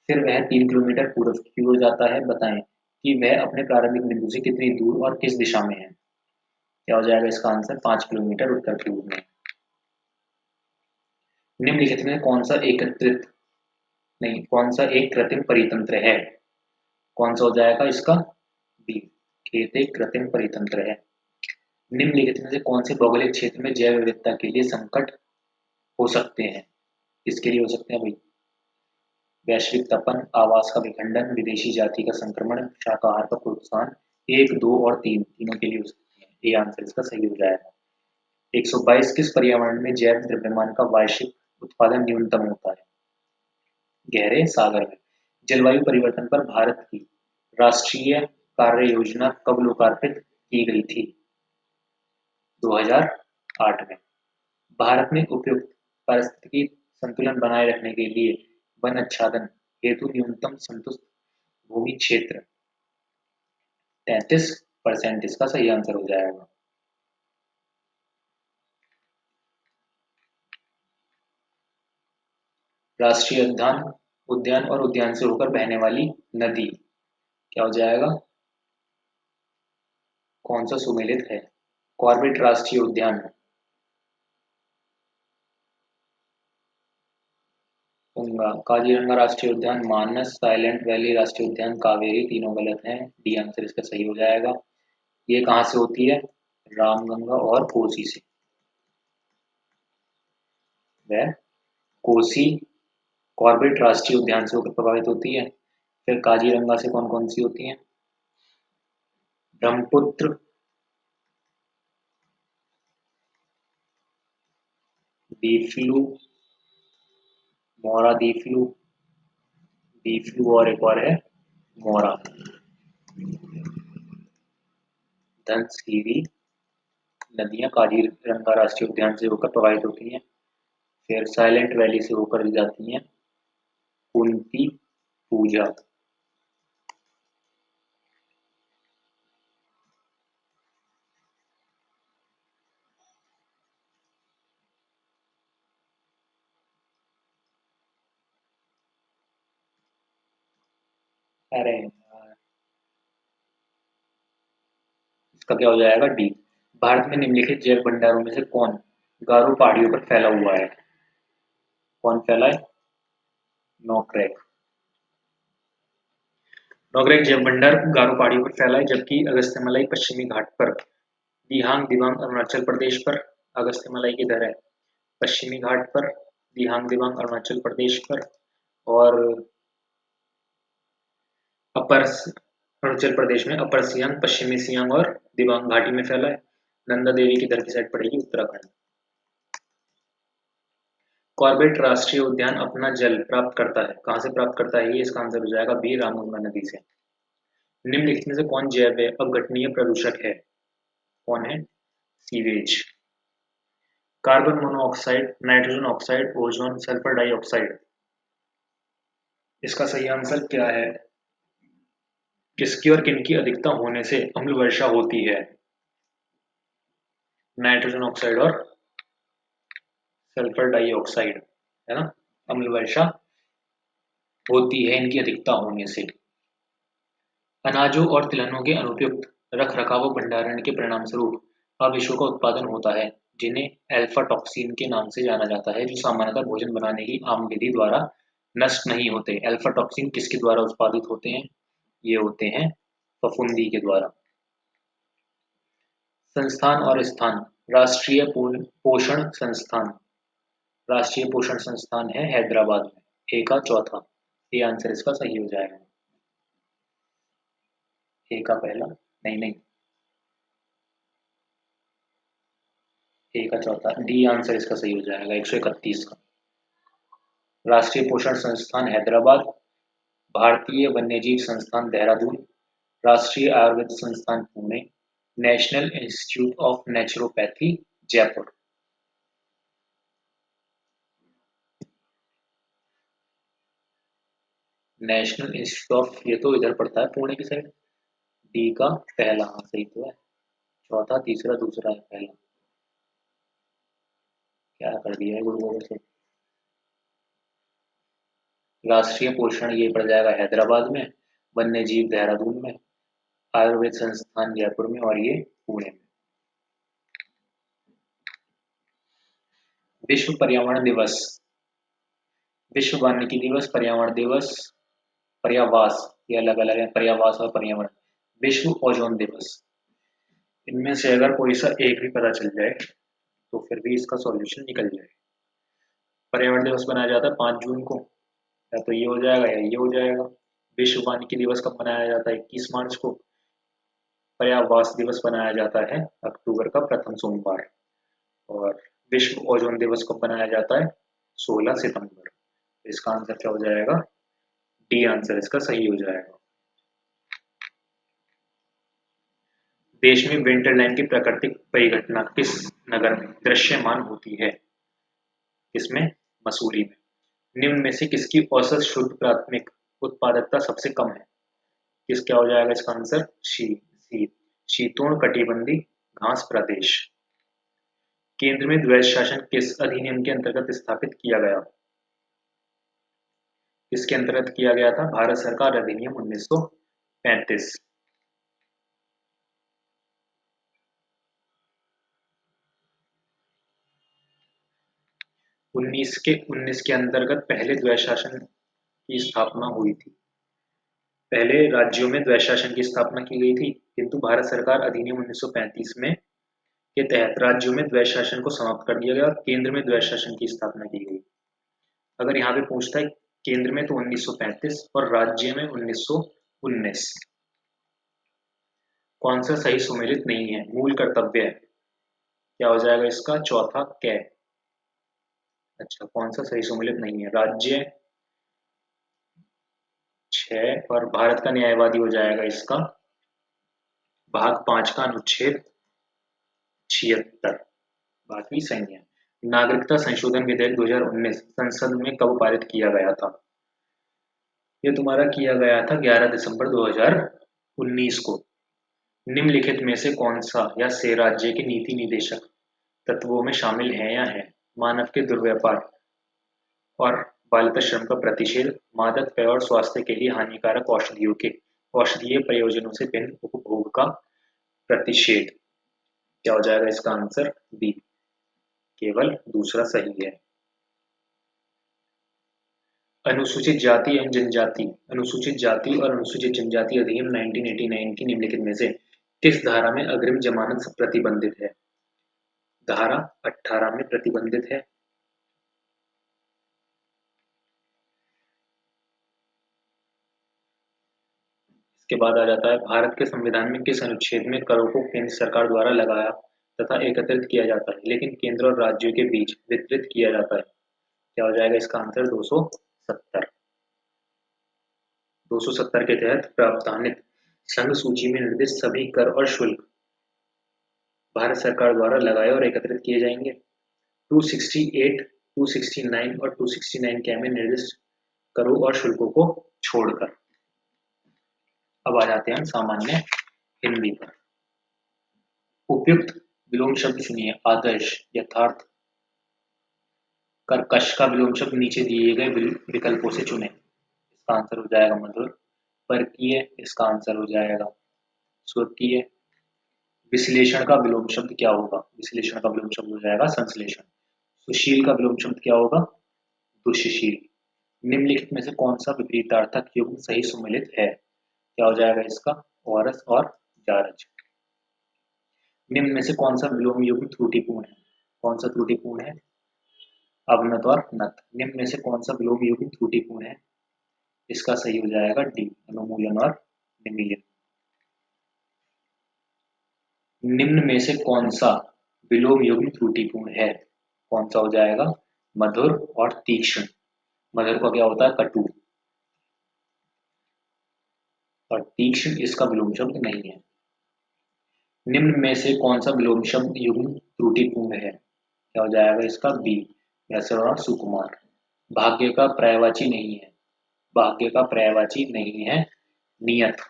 फिर वह 3 किलोमीटर पूर्व की ओर जाता है। बताएं कि वह अपने प्रारंभिक बिंदु से कितनी दूर और किस दिशा में है? क्या हो जाएगा इसका आंसर? 5 किलोमीटर उत्तर की ओर में। निम्नलिखित में कौन सा एक कृत्रिम परितंत्र है? कौन सा हो जाएगा इसका? बी, खेत एक कृत्रिम परितंत्र है। निम्नलिखित में से कौन से भौगोलिक क्षेत्र में जैव विविधता के लिए संकट हो सकते हैं? किसके लिए हो सकते हैं भाई? वैश्विक तपन, आवास का विखंडन, विदेशी जाति का संक्रमण, शाकाहार का प्रोत्साहन। एक, दो और तीन, तीनों के लिए हो सकते हैं। ये आंसर इसका सही हो जाएगा। 122 किस पर्यावरण में जैव द्रव्यमान का वार्षिक उत्पादन न्यूनतम होता है? गहरे सागर में। जलवायु परिवर्तन पर भारत की राष्ट्रीय कार्य योजना कब लोकार्पित की गई थी? 2008 में। भारत में उपयुक्त पारिस्थितिकी संतुलन बनाए रखने के लिए वन आच्छादन हेतु न्यूनतम संतुष्ट भूमि क्षेत्र 33%, इसका सही आंसर हो जाएगा। राष्ट्रीय उद्यान उद्यान और उद्यान से होकर बहने वाली नदी क्या हो जाएगा? कौन सा सुमेलित है? कॉर्बेट राष्ट्रीय उद्यान, गंगा, काजीरंगा राष्ट्रीय उद्यान, मानस, साइलेंट वैली राष्ट्रीय उद्यान, कावेरी, तीनों गलत हैं। डी आंसर इसका सही हो जाएगा। ये कहाँ से होती है? रामगंगा और कोसी से। वह कोसी कॉर्बेट राष्ट्रीय उद्यान से होकर प्रभावित होती है। फिर काजीरंगा से कौन कौन सी होती है? ब्रह्मपुत्र, दीफलू, मोरा दीफलू, दीफलू और एक और है मोरा, धनसिरी नदियां काजीरंगा राष्ट्रीय उद्यान से होकर प्रभावित होती हैं। फिर साइलेंट वैली से होकर जाती हैं कुंती, पूजा। अरे यार, इसका क्या हो जाएगा? डी। भारत में निम्नलिखित जैव भंडारों में से कौन गारो पहाड़ियों पर फैला हुआ है? कौन फैला है? नोकरेक। नोकरेक जैव भंडार गारो पहाड़ियों पर फैला है, जबकि अगस्त्यमलाई पश्चिमी घाट पर, दिहांग दिबांग अरुणाचल प्रदेश पर। अगस्त्यमलाई किधर है? पश्चिमी घाट पर। दिहांग दिबांग अरुणाचल प्रदेश पर। और अपर अरुणाचल प्रदेश में अपर सियांग, पश्चिमी सियांग और दिबांग घाटी में फैला है। नंदा देवी किधर की साइड पड़ेगी? उत्तराखंड। कॉर्बेट राष्ट्रीय उद्यान अपना जल प्राप्त करता है, कहाँ से प्राप्त करता है? ये इसका आंसर हो जाएगा बी, रामगंगा नदी से। निम्नलिखित में से कौन जैव अपघटनीय प्रदूषक है? कौन है? Sewage. Carbon monoxide, nitrogen oxide, ozone, sulphur dioxide. इसका सही आंसर क्या है? किसकी और किनकी अधिकता होने से अम्ल वर्षा होती है? नाइट्रोजन ऑक्साइड और सल्फर डाइऑक्साइड, है ना? अम्ल वर्षा होती है इनकी अधिकता होने से। अनाजों और तिलहनों के अनुपयुक्त रख रखाव व भंडारण के परिणाम स्वरूप अविशों का उत्पादन होता है, जिन्हें अल्फा टॉक्सिन के नाम से जाना जाता है, जो सामान्यतः भोजन बनाने की आम विधि द्वारा नष्ट नहीं होते। अल्फा टॉक्सिन किसके द्वारा उत्पादित होते हैं? ये होते हैं फफूंदी के द्वारा। संस्थान और स्थान। राष्ट्रीय पोषण संस्थान। राष्ट्रीय पोषण संस्थान है हैदराबाद में। ए का चौथा, ये आंसर इसका सही हो जाएगा। ए का पहला, नहीं नहीं, ए का चौथा, डी आंसर इसका सही हो जाएगा 131 का। राष्ट्रीय पोषण संस्थान हैदराबाद, भारतीय वन्यजीव संस्थान देहरादून, राष्ट्रीय आयुर्वेद संस्थान Pune, national institute of naturopathy Jaipur. National institute of, ये तो इधर पड़ता है पुणे की साइड। डी का पहला, हाँ सही तो है। चौथा, तीसरा, दूसरा है, पहला। क्या कर दिया है गुरु से? राष्ट्रीय पोषण ये पड़ जाएगा हैदराबाद में, वन्य जीव देहरादून में, आयुर्वेद संस्थान जयपुर में, और ये पुणे में। विश्व पर्यावरण दिवस। विश्व वानिकी दिवस, पर्यावरण दिवस, पर्यावास, ये अलग अलग है, पर्यावास और पर्यावरण। विश्व ओजोन दिवस। इनमें से अगर कोई सा एक भी पता चल जाए तो फिर भी इसका सॉल्यूशन निकल जाए। पर्यावरण दिवस मनाया जाता है 5 जून को, या तो ये हो जाएगा या ये हो जाएगा। विश्व वानिकी दिवस कब मनाया जाता है? 21 मार्च को। पर्यावरण दिवस मनाया जाता है अक्टूबर का प्रथम सोमवार। और विश्व ओजोन दिवस कब मनाया जाता है? 16 सितंबर। इसका आंसर क्या हो जाएगा? डी आंसर इसका सही हो जाएगा। देश में विंटरलैंड की प्राकृतिक परिघटना किस नगर में दृश्यमान होती है? किसमें? मसूरी में। निम्न में से किसकी औसत शुद्ध प्राथमिक उत्पादकता सबसे कम है? किस क्या हो जाएगा इसका आंसर? शी शीतोष्ण कटिबंधी घास प्रदेश। केंद्र में द्वैध शासन किस अधिनियम के अंतर्गत स्थापित किया गया? किसके अंतर्गत किया गया था? भारत सरकार अधिनियम 1935। 19 के अंतर्गत पहले द्वैध शासन की स्थापना हुई थी। पहले राज्यों में द्वैध शासन की स्थापना की गई थी, किंतु भारत सरकार अधिनियम 1935 में के तहत राज्यों में द्वैध शासन को समाप्त कर दिया गया और केंद्र में द्वैध शासन की स्थापना की गई। अगर यहाँ पे पूछता है केंद्र में तो 1935 और राज्य में 1919। कौन सा सही सुमेलित नहीं है? मूल कर्तव्य है। क्या हो जाएगा इसका? चौथा, कै। अच्छा, कौन सा सही सुमेलित नहीं है? राज्य 6 और भारत का न्यायवादी हो जाएगा इसका भाग 5 का अनुच्छेद 76। बाकी सही है। नागरिकता संशोधन विधेयक 2019 संसद में कब पारित किया गया था? ये तुम्हारा किया गया था 11 दिसंबर 2019 को। निम्नलिखित में से कौन सा या से राज्य के नीति निदेशक तत्वों में शामिल है या है? मानव के दुर्व्यापार और बालिका श्रम का प्रतिषेध, मादक पेय और स्वास्थ्य के लिए हानिकारक औषधियों के औषधीय प्रयोजनों से भिन्न उपभोग का प्रतिषेध। क्या हो जाएगा इसका आंसर? बी, केवल दूसरा सही है। अनुसूचित जाति एवं जनजाति अनुसूचित जाति और अनुसूचित जनजाति अधिनियम 1989 की निम्नलिखित में से किस धारा में अग्रिम जमानत प्रतिबंधित है? धारा 18 में प्रतिबंधित है। इसके बाद आ जाता है, भारत के संविधान में किस अनुच्छेद में करों को केंद्र सरकार द्वारा लगाया तथा एकत्रित किया जाता है, लेकिन केंद्र और राज्यों के बीच वितरित किया जाता है? क्या हो जाएगा इसका आंसर? 270। 270 के तहत प्रावधानित संघ सूची में निर्दिष्ट सभी कर और शुल्क भारत सरकार द्वारा लगाए और एकत्रित किए जाएंगे। 268, 269 और 269 क्या में निर्दिष्ट करों और शुल्कों को छोड़कर। अब आ जाते हैं सामान्य हिंदी पर। उपयुक्त विलोम शब्द चुनिए। आदर्श, यथार्थ, कर्कश का विलोम शब्द नीचे दिए गए विकल्पों से चुने। इसका आंसर हो जाएगा मधुर। परकीय, इसका आंसर हो जाएगा स्वकीय। विश्लेषण का विलोम शब्द क्या होगा? विश्लेषण का विलोम शब्द हो जाएगा संश्लेषण। सुशील का विलोम शब्द क्या होगा? दुष्शील। निम्नलिखित में से कौन सा विपरीतार्थक युग्म सही सुमेलित है? क्या हो जाएगा इसका? औरस और जारज। निम्न में से कौन सा विलोम युग्म त्रुटिपूर्ण है? कौन सा त्रुटिपूर्ण है? अवनत और नत। निम्न में से कौन सा विलोम युग्म त्रुटिपूर्ण है? इसका सही हो जाएगा डी, अनुमूलन और निमीलन। निम्न में से कौन सा विलोम युग्म त्रुटिपूर्ण है? कौन सा हो जाएगा? मधुर और तीक्ष्ण। मधुर का क्या होता है? कटु। और तीक्ष्ण इसका विलोम शब्द नहीं है। निम्न में से कौन सा विलोम शब्द युग्म त्रुटिपूर्ण है? क्या हो जाएगा इसका? बी, व्यासर और सुकुमार। भाग्य का पर्यायवाची नहीं है। भाग्य का पर्यायवाची नहीं है नियत।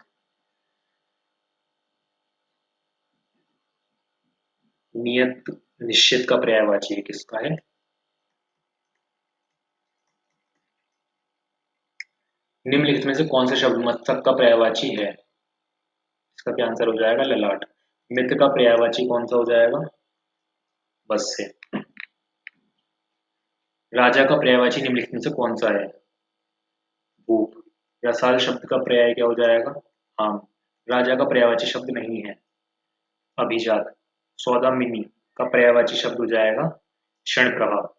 नियत निश्चित का पर्यायवाची है। किसका है? निम्नलिखित में से कौन से शब्द मस्तक का पर्यायवाची है? इसका क्या आंसर हो जाएगा? ललाट। मित्र का पर्यायवाची कौन सा हो जाएगा? बस से। राजा का पर्यायवाची निम्नलिखित में से कौन सा है? भूप। रसाल शब्द का पर्याय क्या हो जाएगा? आम। राजा का पर्यायवाची शब्द नहीं है अभिजात। सौदामिनी का पर्यायवाची शब्द हो जाएगा क्षण प्रभाव।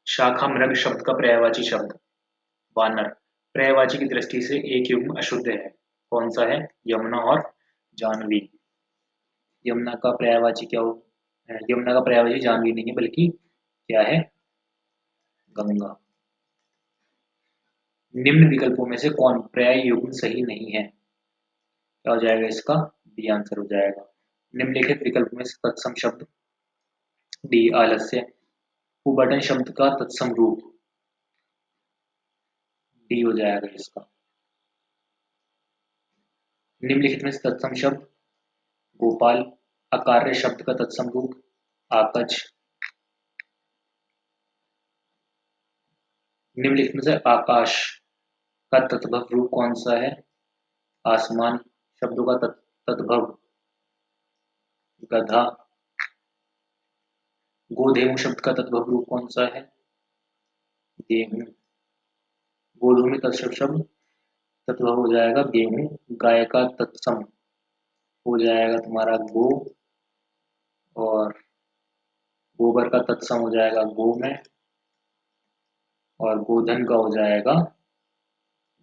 शाखा मृग शब्द का पर्यायवाची शब्द वानर। पर्यायवाची की दृष्टि से एक युग्म अशुद्ध है। कौन सा है? यमुना और जानवी। यमुना का पर्यायवाची क्या हो? यमुना का पर्यायवाची जानवी नहीं है, बल्कि क्या है? गंगा। निम्न विकल्पों में से कौन पर्याय युग्म सही नहीं है? क्या हो जाएगा इसका? डी आंसर हो जाएगा। निम्नलिखित विकल्प में से तत्सम शब्द। डी, आलस्य। कुबटन शब्द का तत्सम रूप। डी हो जाएगा इसका। निम्नलिखित में से तत्सम शब्द। गोपाल। अकार्य शब्द का तत्सम रूप। आकच। निम्नलिखित में से आकाश का तद्भव रूप कौन सा है? आसमान। शब्दों का तद्भव गधा। गोधेमु शब्द का तद्भव रूप कौन सा है? गेहूं। गोधूम में तत्सम शब्द तद्भव हो जाएगा गेहूं। गाय का तत्सम हो जाएगा तुम्हारा गो। और गोबर का तत्सम हो जाएगा गो में। और गोधन का हो जाएगा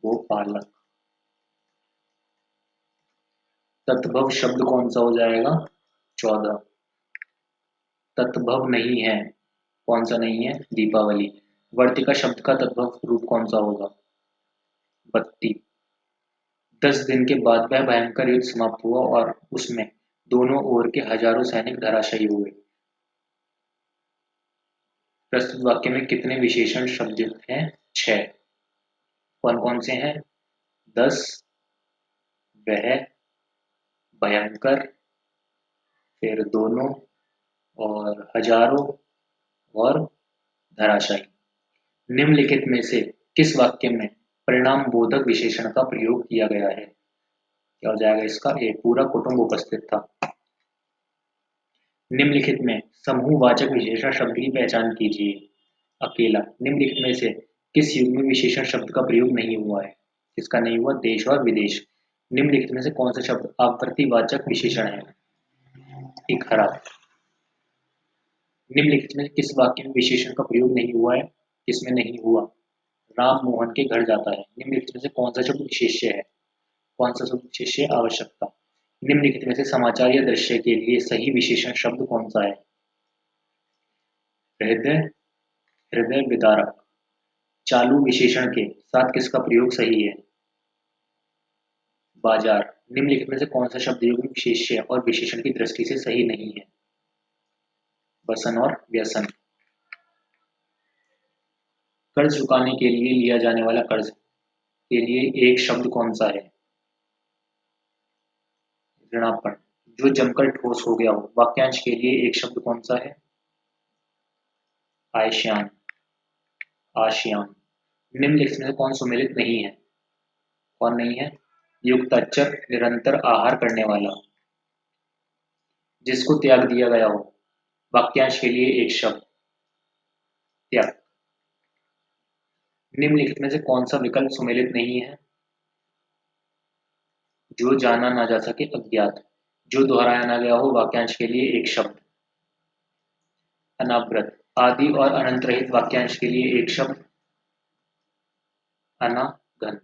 गोपालक। तत्भव शब्द कौन सा हो जाएगा? 14। तत्भव नहीं है। कौन सा नहीं है? दीपावली। वर्तिका शब्द का तद्भव रूप कौन सा होगा? बत्ती। 10 दिन के बाद वह भयंकर युद्ध समाप्त हुआ और उसमें दोनों ओर के हजारों सैनिक धराशायी हुए। प्रस्तुत वाक्य में कितने विशेषण शब्द युक्त हैं? 6। कौन कौन से हैं? 10, वह, भयंकर, फिर दोनों, और हजारों, और धराशायी। निम्नलिखित में से किस वाक्य में परिणाम बोधक विशेषण का प्रयोग किया गया है? क्या हो जाएगा इसका? ए, पूरा कुटुंब उपस्थित था। निम्नलिखित में समूहवाचक विशेषण शब्द की पहचान कीजिए। अकेला। निम्नलिखित में से किस युग में विशेषण शब्द का प्रयोग नहीं हुआ है? किसका नहीं हुआ? देश और विदेश। निम्नलिखित में से कौन सा शब्द आवर्तीवाचक विशेषण है? एक, खराब। निम्नलिखित में किस वाक्य में विशेषण का प्रयोग नहीं हुआ है? किसमें नहीं हुआ? राम मोहन के घर जाता है। निम्नलिखित में से कौन सा शब्द विशेष्य है? कौन सा शब्द विशेष्य? आवश्यकता। निम्नलिखित में से समाचार या दृश्य के लिए सही विशेषण शब्द कौन सा है? हृदय, हृदय विदारक। चालू विशेषण के साथ किसका प्रयोग सही है? बाजार। निम्नलिखित में से कौन सा शब्द युग्म विशेष्य और विशेषण की दृष्टि से सही नहीं है? वसन और व्यसन। कर्ज चुकाने के लिए लिया जाने वाला कर्ज के लिए एक शब्द कौन सा है? ऋणापन। जो जमकर ठोस हो गया हो, वाक्यांश के लिए एक शब्द कौन सा है? आयश्यान, आशियान। निम्नलिखित में से कौन सुमेलित नहीं है? कौन नहीं है? युक्ताक्षर निरंतर आहार करने वाला। जिसको त्याग दिया गया हो, वाक्यांश के लिए एक शब्द त्याग। निम्नलिखित में से कौन सा विकल्प सुमेलित नहीं है? जो जाना ना जा सके, अज्ञात। जो दोहराया ना गया हो, वाक्यांश के लिए एक शब्द अनावृत। आदि और अनंत रहित वाक्यांश के लिए एक शब्द अनागंत।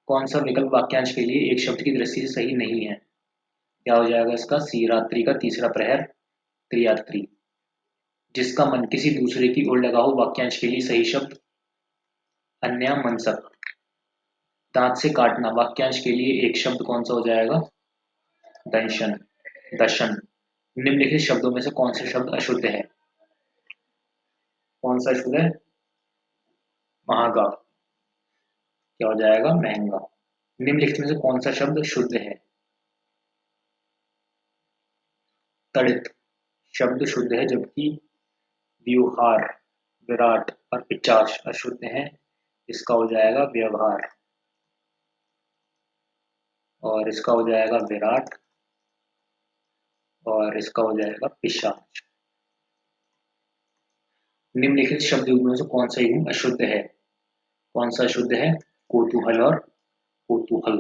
कौन सा विकल्प वाक्यांश के लिए एक शब्द की दृष्टि से सही नहीं है? क्या हो जाएगा इसका? सी, रात्रि का तीसरा प्रहर, त्रियात्री। जिसका मन किसी दूसरे की ओर लगा हो, वाक्यांश के लिए सही शब्द अन्यमनस्क। दांत से काटना, वाक्यांश के लिए एक शब्द कौन सा हो जाएगा? दंशन, दशन। निम्नलिखित शब्दों में से कौन सा शब्द अशुद्ध है? कौन सा अशुद्ध है? महागा। क्या हो जाएगा? महंगा। निम्नलिखित में से कौन सा शब्द शुद्ध है? तड़ित शब्द शुद्ध है, जबकि व्यूहार, विराट और पिचाश अशुद्ध हैं। इसका हो जाएगा व्यवहार, और इसका हो जाएगा विराट, और इसका हो जाएगा पिशाच। निम्नलिखित शब्द युग्मों में से कौन सा युग्म अशुद्ध है? कौन सा अशुद्ध है? कोतूहल और कोतूहल।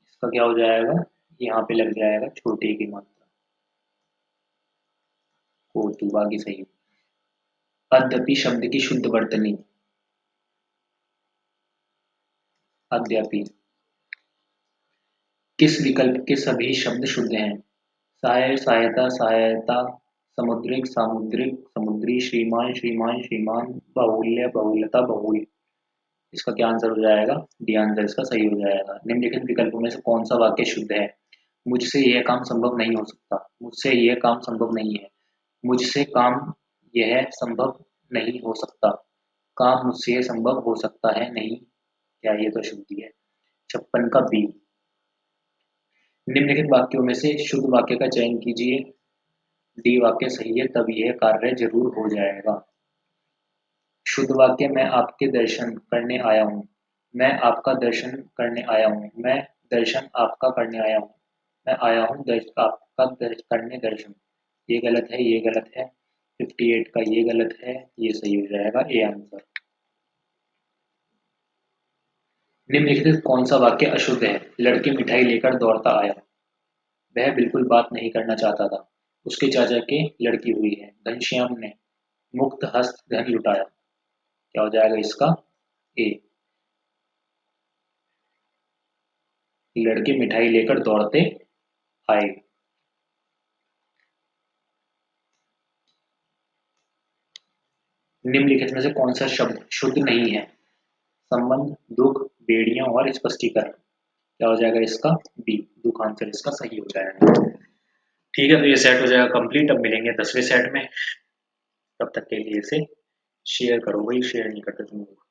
इसका क्या हो जाएगा? यहाँ पे लग जाएगा छोटे की मात्रा, कोतू। बाकी सही है। अद्यपि शब्द की शुद्ध वर्तनी अद्यपि। किस विकल्प के सभी शब्द शुद्ध हैं? सहाय, सहायता, सहायता, समुद्रिक, सामुद्रिक, समुद्री, श्रीमान, श्रीमान, श्रीमान, बाहुल्य, बहुलता, बहुल। इसका क्या आंसर हो जाएगा? डी आंसर इसका सही हो जाएगा। निम्नलिखित विकल्पों में से कौन सा वाक्य शुद्ध है? मुझसे यह काम संभव नहीं हो सकता। मुझसे यह काम संभव नहीं है। मुझसे काम यह संभव नहीं हो सकता। काम मुझसे यह संभव हो सकता है नहीं। क्या ये तो शुद्ध ही है? 56 का बी। निम्नलिखित वाक्यों में से शुद्ध वाक्य का चयन कीजिए। डी वाक्य सही है, तब यह कार्य जरूर हो जाएगा। शुद्ध वाक्य, मैं आपके दर्शन करने आया हूँ। मैं आपका दर्शन करने आया हूँ। मैं दर्शन आपका करने आया हूँ। मैं आया हूँ आपका करने दर्शन। ये गलत है, ये गलत है। 58 का ये गलत है, ये सही हो जाएगा, ए आंसर। निम्नलिखित कौन सा वाक्य अशुद्ध है? लड़के मिठाई लेकर दौड़ता आया। वह बिल्कुल बात नहीं करना चाहता था। उसके चाचा के लड़की हुई है। घनश्याम ने मुक्त हस्त धन लुटाया। क्या हो जाएगा इसका? ए। लड़के मिठाई लेकर दौड़ते आए। निम्नलिखित में से कौन सा शब्द शुद्ध नहीं है? संबंध, दुख, बेड़ियां और स्पष्टीकरण। क्या हो जाएगा इसका? बी, दुख आंसर इसका सही हो जाएगा। ठीक है, तो ये सेट हो जाएगा कंप्लीट। अब मिलेंगे 10वें सेट में, तब तक के लिए इसे शेयर करो भाई, शेयर नहीं करते तुम लोग।